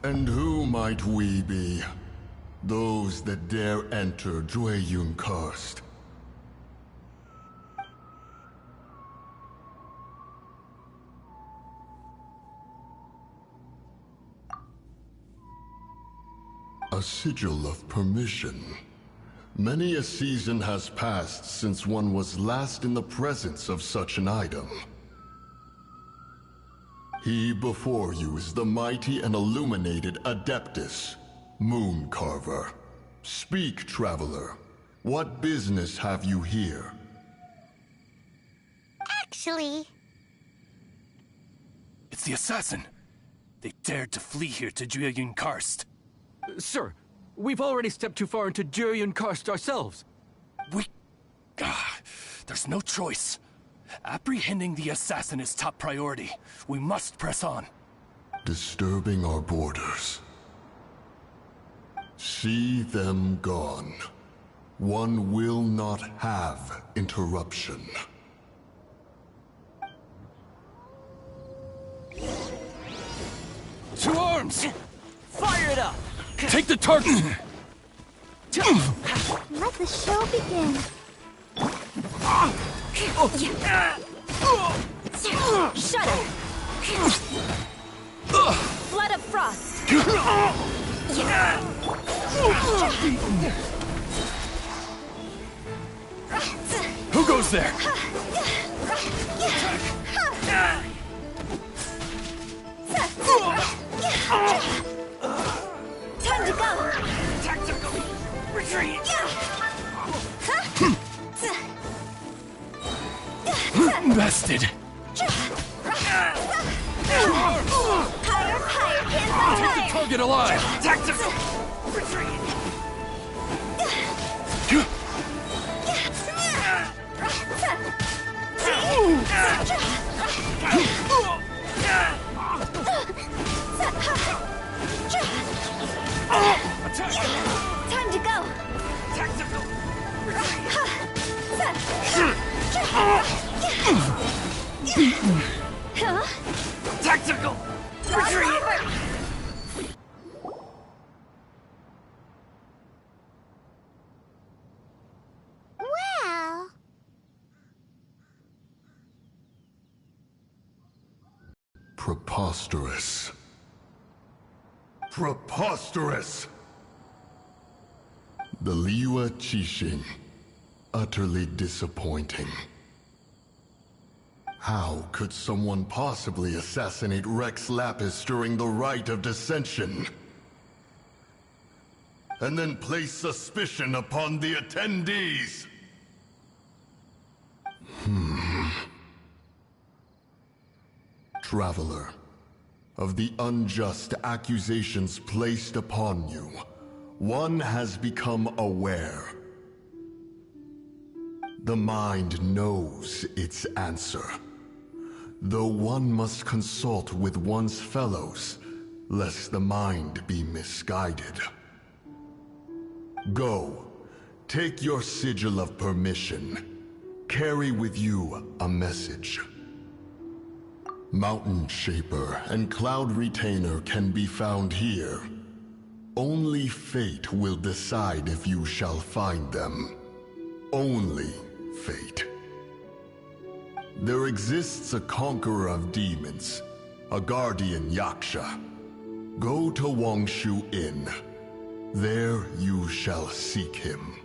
And who might we be? Those that dare enter Jueyun Karst. A sigil of permission. Many a season has passed since one was last in the presence of such an item. He before you is the mighty and illuminated Adeptus, Mooncarver. Speak, traveler. What business have you here? Actually, It's the assassin. They dared to flee here to Jueyun Karst. Sir, we've already stepped too far into Jueyun Karst ourselves. There's no choice. Apprehending the assassin is top priority. We must press on. Disturbing our borders. See them gone. One will not have interruption. To arms! Fire it up! Take the target! let the show begin. Shudder! Flood of frost! Who goes there? Time to go! Tactical retreat! Bested! Higher, pins on Take the target alive! Tactical retreat! Time to go! Tactical Tactical retreat! Well, Preposterous. Preposterous! The Liyue Qixing. Utterly disappointing. How could someone possibly assassinate Rex Lapis during the Rite of Dissension? And then place suspicion upon the attendees? Traveler, of the unjust accusations placed upon you, one has become aware. The mind knows its answer, though one must consult with one's fellows, lest the mind be misguided. Go, take your sigil of permission. Carry with you a message. Mountain Shaper and Cloud Retainer can be found here. Only fate will decide if you shall find them. Only fate. There exists a conqueror of demons, a guardian Yaksha. Go to Wangshu Inn. There you shall seek him.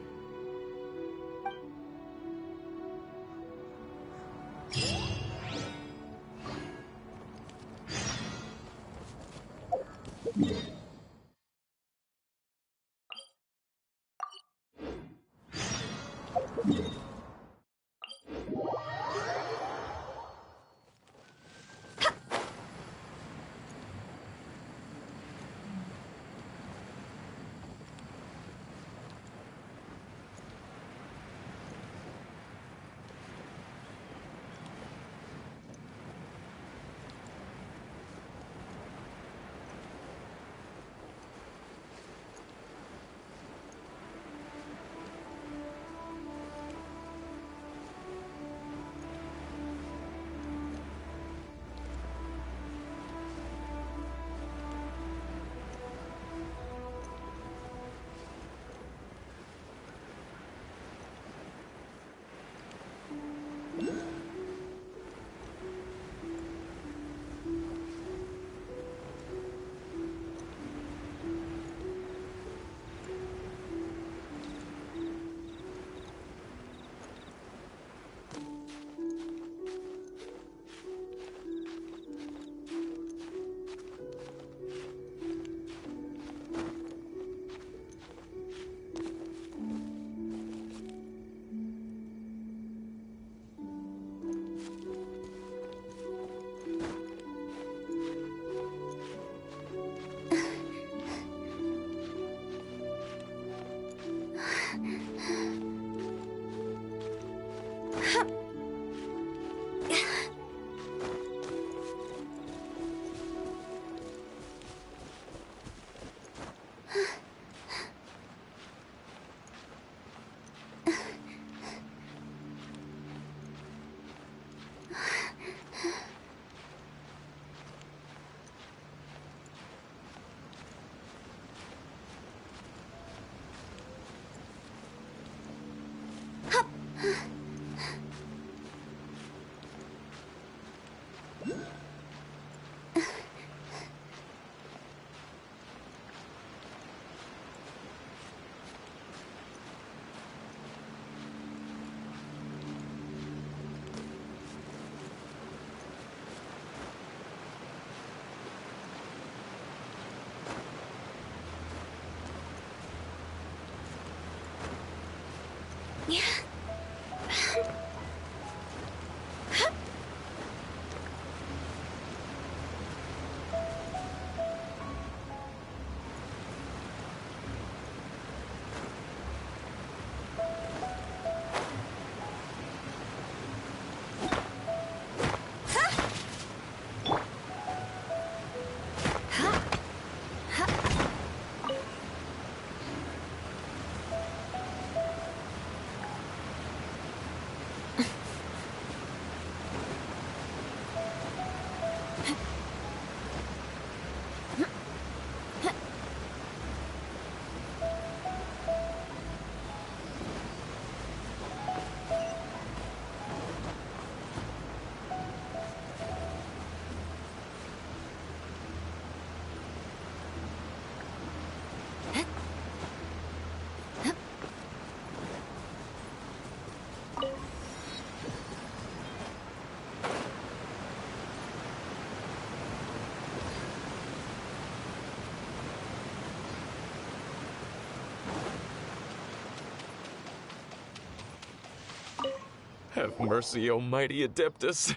Have mercy, O mighty Adeptus.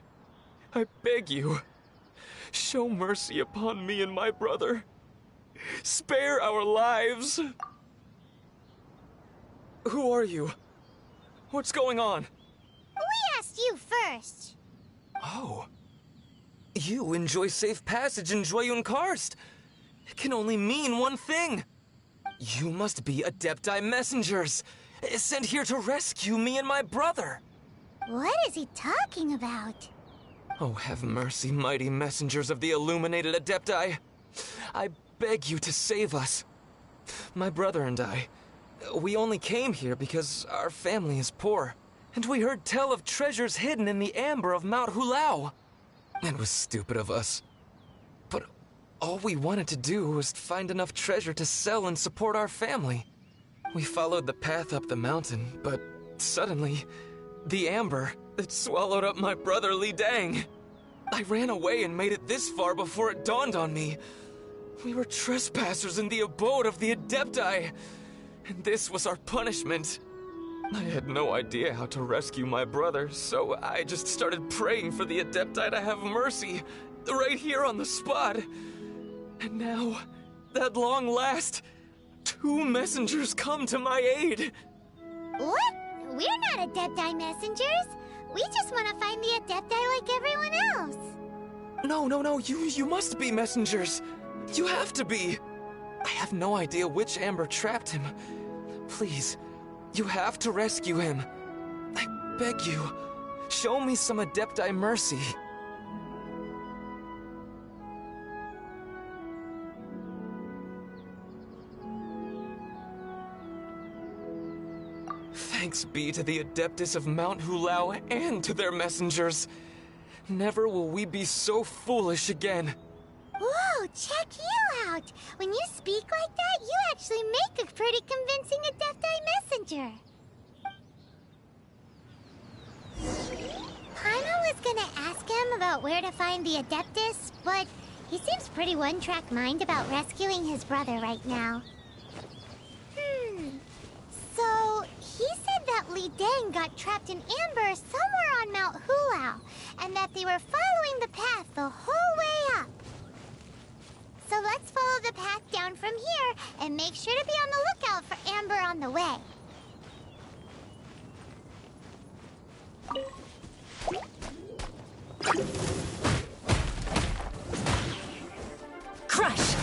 I beg you, show mercy upon me and my brother. Spare our lives. Who are you? What's going on? We asked you first. Oh. You enjoy safe passage in Joyun Karst. It can only mean one thing. You must be Adepti messengers, sent here to rescue me and my brother. What is he talking about? Oh, have mercy, mighty messengers of the illuminated Adepti. I beg you to save us. My brother and I, we only came here because our family is poor, and we heard tell of treasures hidden in the amber of Mount Hulao. It was stupid of us. But all we wanted to do was find enough treasure to sell and support our family. We followed the path up the mountain, but suddenly, the amber, it swallowed up my brother Li Dang. I ran away and made it this far before it dawned on me. We were trespassers in the abode of the Adepti, and this was our punishment. I had no idea how to rescue my brother, so I just started praying for the Adepti to have mercy, right here on the spot. And now, at long last, 2 messengers come to my aid. What? We're not Adepti messengers. We just want to find the Adepti like everyone else. No, you must be messengers. You have to be. I have no idea which amber trapped him. Please, you have to rescue him. I beg you, show me some Adepti mercy. Thanks be to the Adeptus of Mount Hulao and to their messengers. Never will we be so foolish again. Whoa, check you out! When you speak like that, you actually make a pretty convincing Adepti messenger. Paimon was gonna ask him about where to find the Adeptus, but he seems pretty one-track mind about rescuing his brother right now. So, he said that Li Dang got trapped in amber somewhere on Mount Hulao, and that they were following the path the whole way up. So let's follow the path down from here and make sure to be on the lookout for amber on the way. Crush!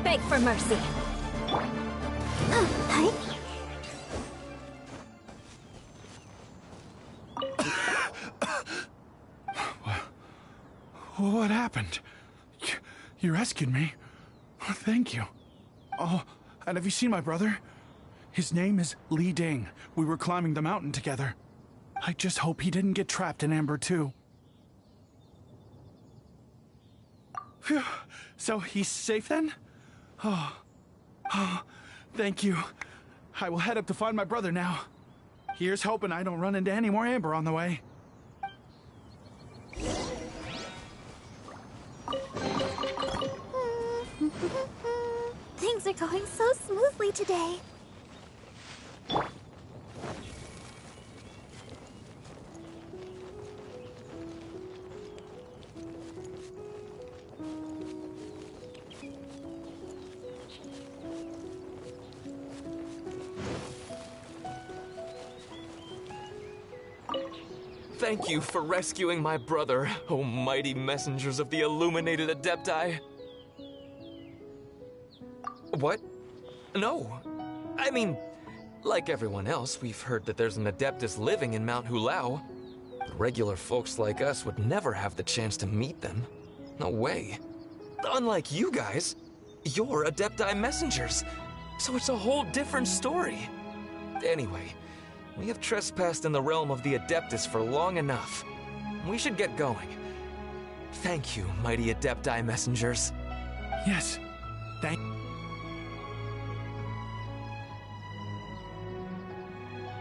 Beg for mercy. What happened? You rescued me. Thank you. Oh, and have you seen my brother? His name is Li Ding. We were climbing the mountain together. I just hope he didn't get trapped in Amber too. Phew. So he's safe then? Oh, thank you. I will head up to find my brother now. Here's hoping I don't run into any more Amber on the way. Things are going so smoothly today. Thank you for rescuing my brother, oh mighty messengers of the illuminated Adepti. What? No. I mean, like everyone else, we've heard that there's an Adeptus living in Mount Hulao. But regular folks like us would never have the chance to meet them. No way. Unlike you guys, you're Adepti messengers, so it's a whole different story. Anyway, we have trespassed in the realm of the Adeptus for long enough. We should get going. Thank you, mighty Adepti messengers. Yes, thank...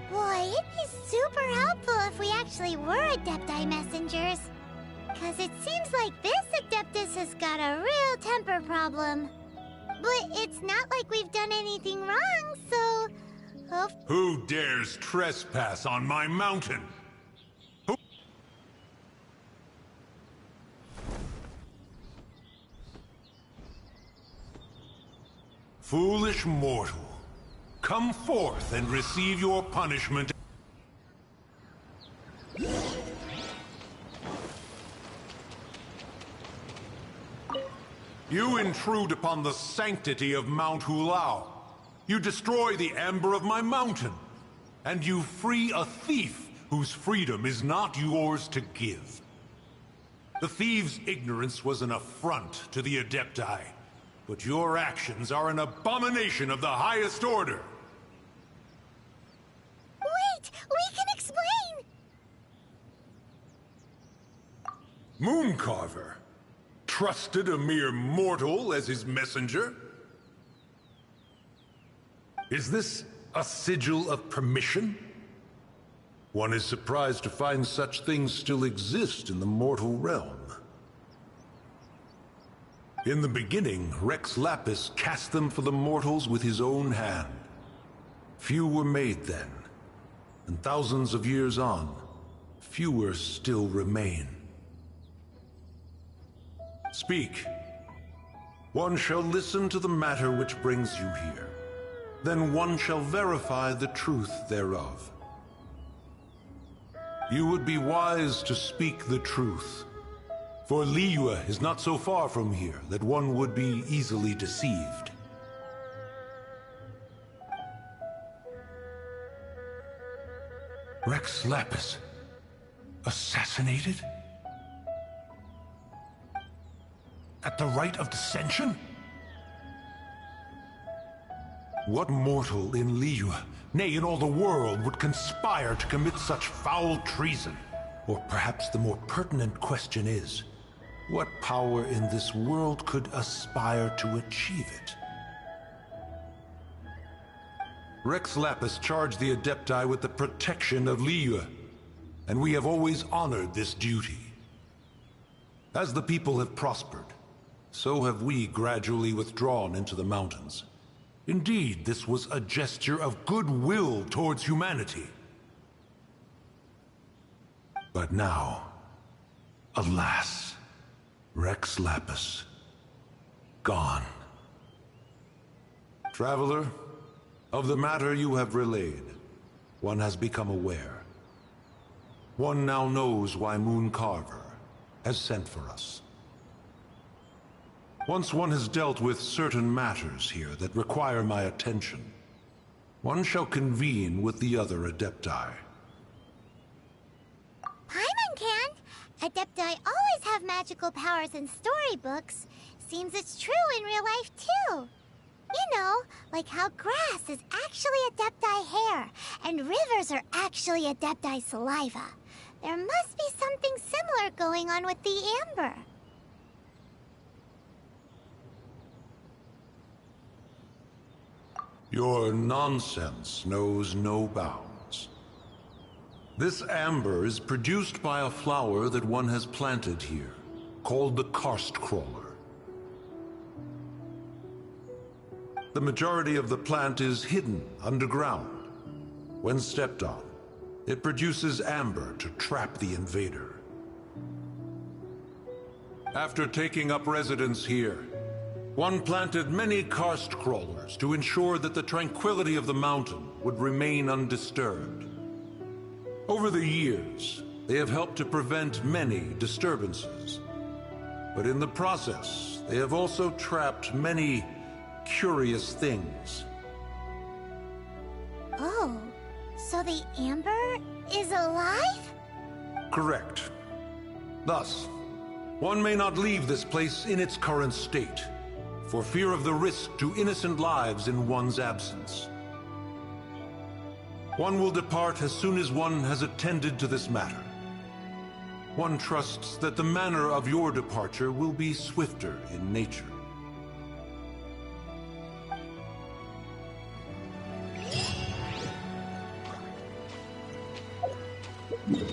Boy, it'd be super helpful if we actually were Adepti messengers. Cause it seems like this Adeptus has got a real temper problem. But it's not like we've done anything wrong, so... Who dares trespass on my mountain? Who? Foolish mortal, come forth and receive your punishment. You intrude upon the sanctity of Mount Hulao. You destroy the amber of my mountain, and you free a thief whose freedom is not yours to give. The thief's ignorance was an affront to the Adepti, but your actions are an abomination of the highest order. Wait! We can explain! Mooncarver trusted a mere mortal as his messenger? Is this a sigil of permission? One is surprised to find such things still exist in the mortal realm. In the beginning, Rex Lapis cast them for the mortals with his own hand. Few were made then, and thousands of years on, fewer still remain. Speak. One shall listen to the matter which brings you here. Then one shall verify the truth thereof. You would be wise to speak the truth, for Liyue is not so far from here that one would be easily deceived. Rex Lapis, assassinated? At the rite of dissension? What mortal in Liyue, nay, in all the world, would conspire to commit such foul treason? Or perhaps the more pertinent question is, what power in this world could aspire to achieve it? Rex Lapis charged the Adepti with the protection of Liyue, and we have always honored this duty. As the people have prospered, so have we gradually withdrawn into the mountains. Indeed, this was a gesture of goodwill towards humanity. But now, alas, Rex Lapis, gone. Traveler, of the matter you have relayed, one has become aware. One now knows why Mooncarver has sent for us. Once one has dealt with certain matters here that require my attention, one shall convene with the other Adepti. Paimon can, Adepti always have magical powers in storybooks. Seems it's true in real life, too. You know, like how grass is actually Adepti hair, and rivers are actually Adepti saliva. There must be something similar going on with the amber. Your nonsense knows no bounds. This amber is produced by a flower that one has planted here, called the karst crawler. The majority of the plant is hidden underground. When stepped on, it produces amber to trap the invader. After taking up residence here, one planted many karst crawlers to ensure that the tranquility of the mountain would remain undisturbed. Over the years, they have helped to prevent many disturbances. But in the process, they have also trapped many curious things. Oh, so the amber is alive? Correct. Thus, one may not leave this place in its current state, for fear of the risk to innocent lives in one's absence. One will depart as soon as one has attended to this matter. One trusts that the manner of your departure will be swifter in nature. Phew!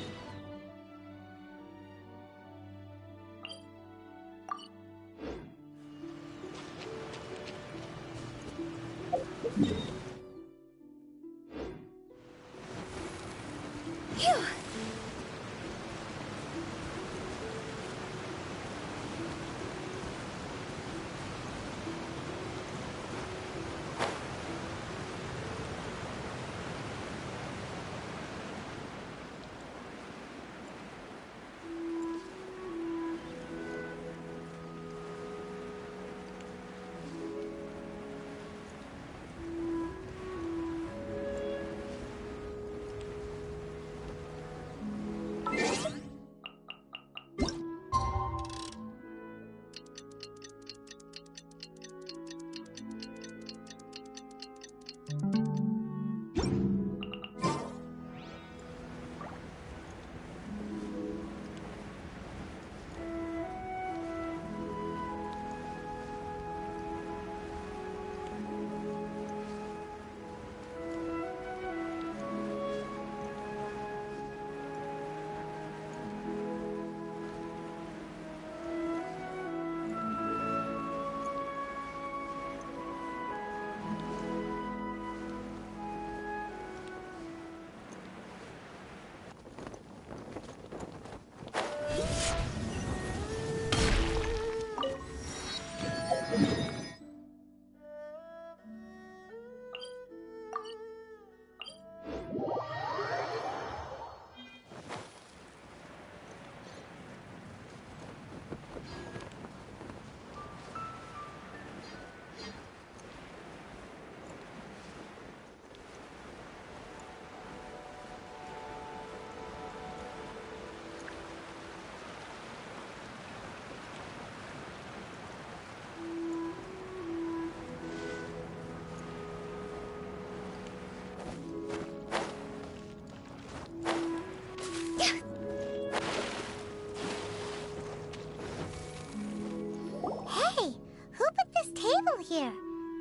Here.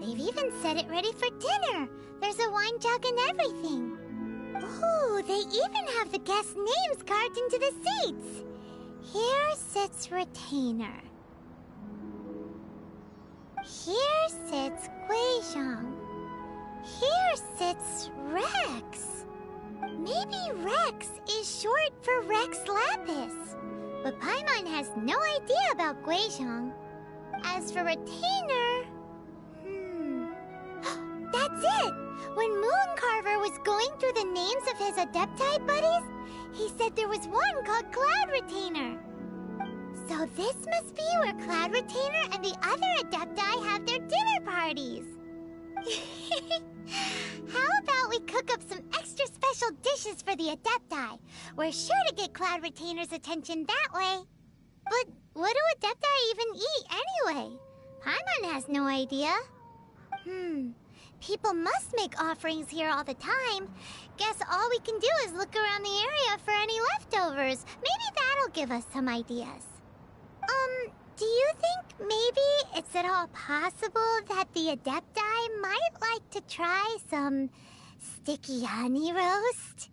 They've even set it ready for dinner. There's a wine jug and everything. Ooh, they even have the guests' names carved into the seats. Here sits Retainer. Here sits Guizhong. Here sits Rex. Maybe Rex is short for Rex Lapis. But Paimon has no idea about Guizhong. As for Retainer... That's it! When Mooncarver was going through the names of his Adepti buddies, he said there was one called Cloud Retainer. So this must be where Cloud Retainer and the other Adepti have their dinner parties. How about we cook up some extra special dishes for the Adepti? We're sure to get Cloud Retainer's attention that way. But what do Adepti even eat anyway? Paimon has no idea. People must make offerings here all the time. Guess all we can do is look around the area for any leftovers. Maybe that'll give us some ideas. Do you think maybe it's at all possible that the Adepti might like to try some sticky honey roast?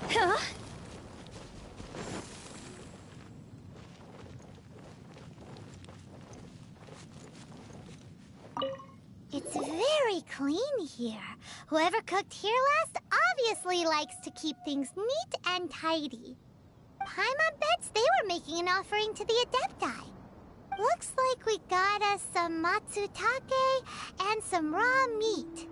Huh? It's very clean here. Whoever cooked here last obviously likes to keep things neat and tidy. Paimon bets they were making an offering to the Adepti. Looks like we got us some matsutake and some raw meat.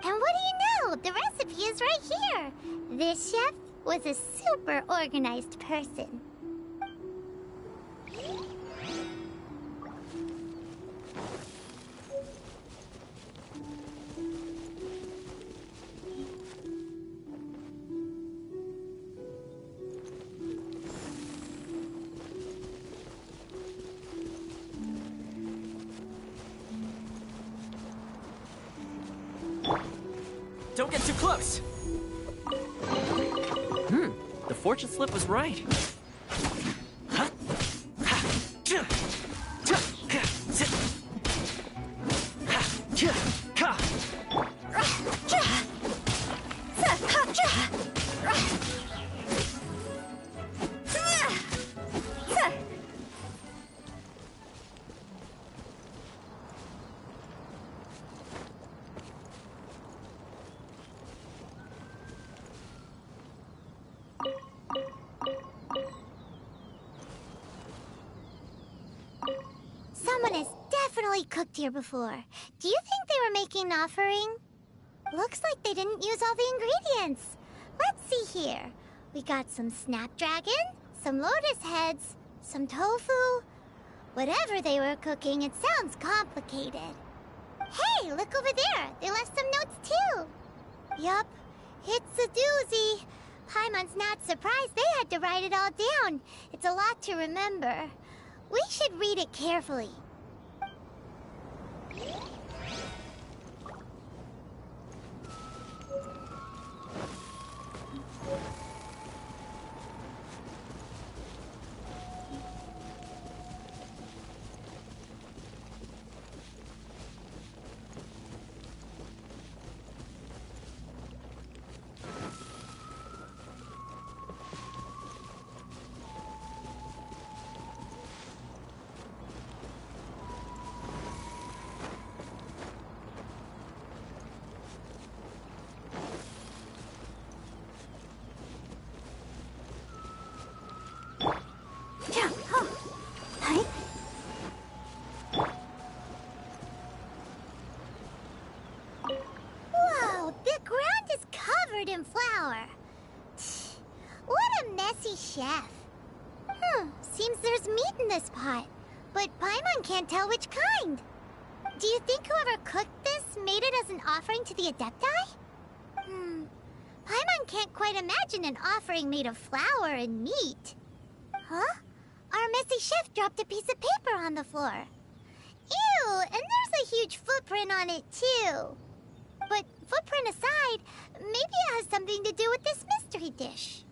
And what do you know? The recipe is right here. This chef was a super organized person. Don't get too close! The fortune slip was right. Someone has definitely cooked here before. Do you think they were making an offering? Looks like they didn't use all the ingredients. Let's see here. We got some snapdragon, some lotus heads, some tofu. Whatever they were cooking, it sounds complicated. Hey, look over there. They left some notes too. Yup, it's a doozy. Paimon's not surprised they had to write it all down. It's a lot to remember. We should read it carefully. Whoa, the ground is covered in flour. What a messy chef. Seems there's meat in this pot, but Paimon can't tell which kind. Do you think whoever cooked this made it as an offering to the Adepti? Paimon can't quite imagine an offering made of flour and meat. Huh? Our messy chef dropped a piece of paper on the floor. Ew, and there's a huge footprint on it too. But footprint aside, maybe it has something to do with this mystery dish.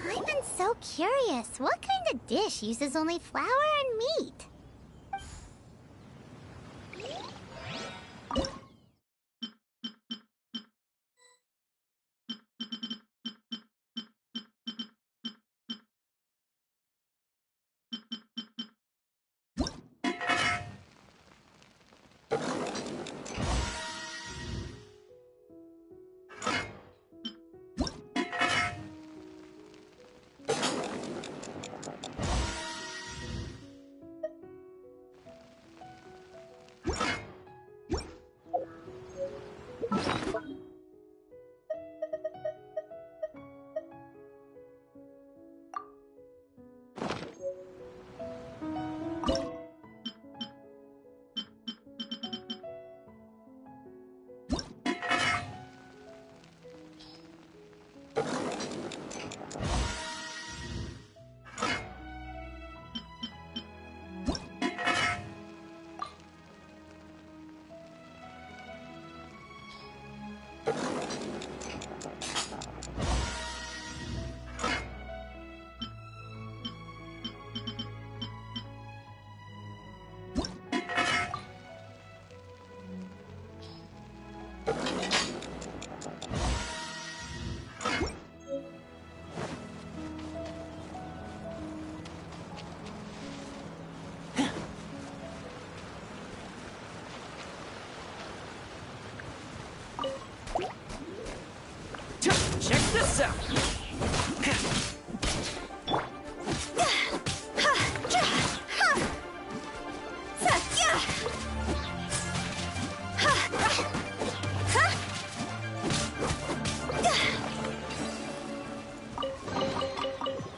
I'm so curious. What kind of dish uses only flour and meat? sound.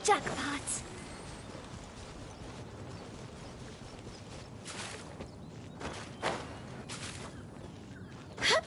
Jackpot. Phew.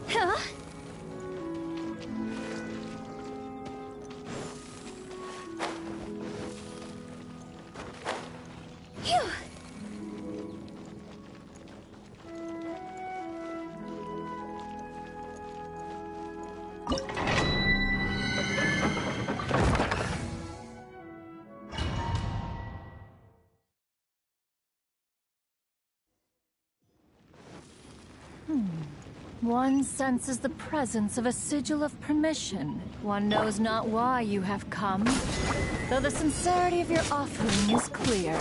Huh? Phew. One senses the presence of a sigil of permission. One knows not why you have come, though the sincerity of your offering is clear.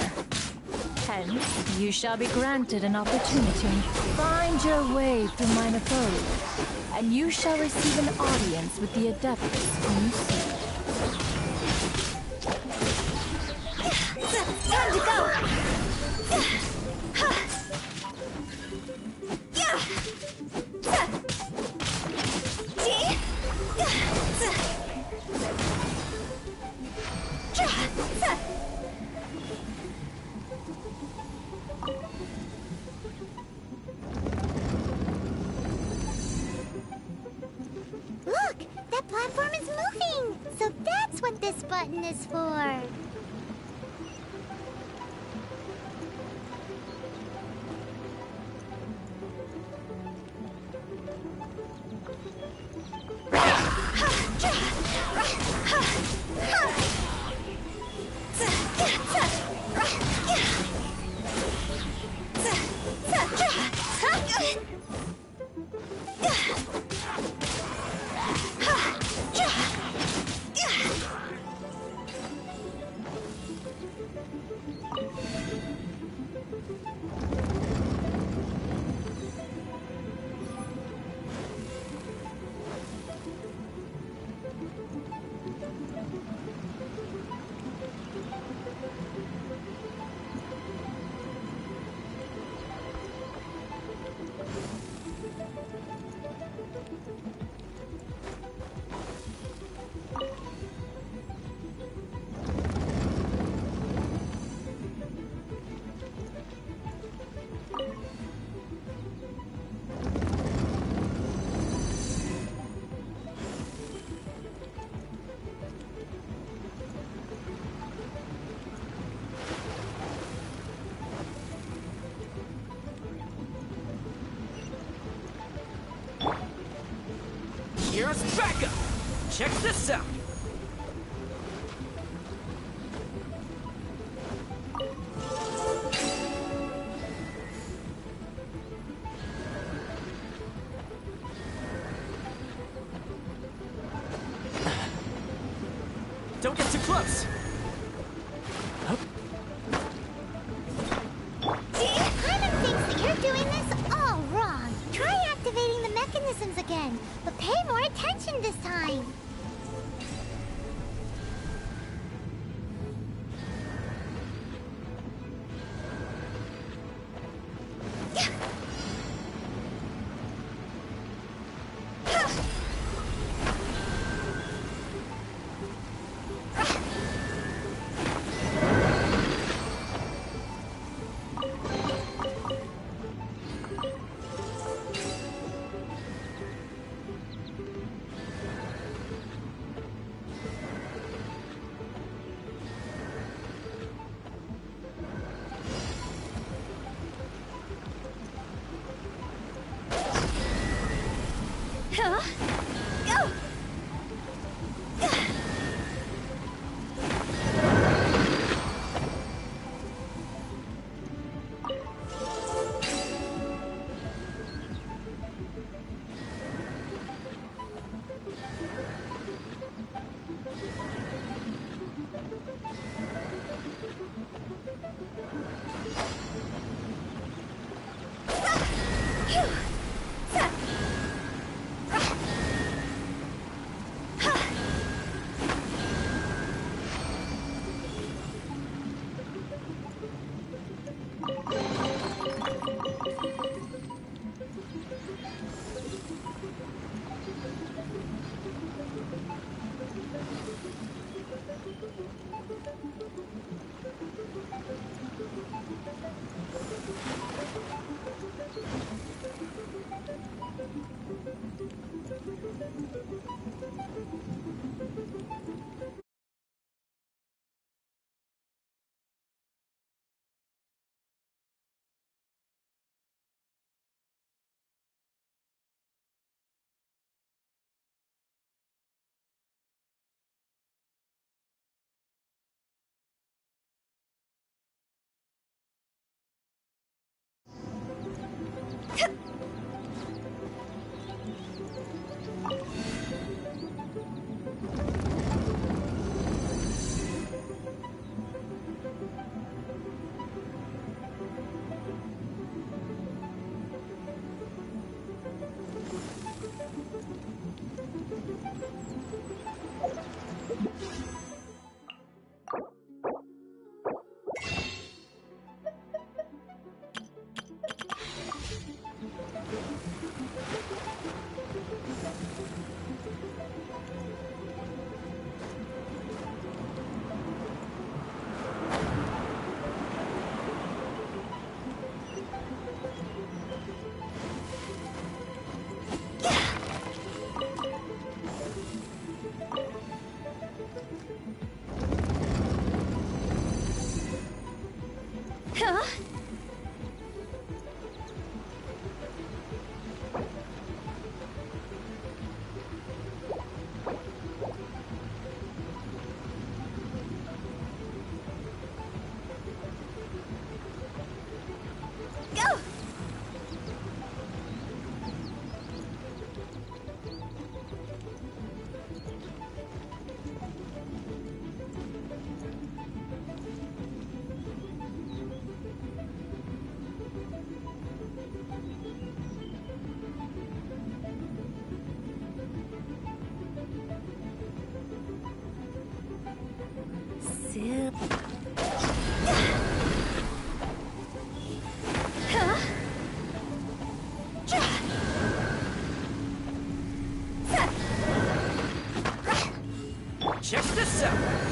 Hence, you shall be granted an opportunity. Find your way through mine abode, and you shall receive an audience with the Adeptus whom you seek. Time to go! Look! That platform is moving! So that's what this button is for! Here's backup! Check this out! Don't get too close! Paimon thinks that you're doing this all wrong. Try activating the mechanisms again, but pay more attention this time. Huh? Go! Huh? Go! Check this out!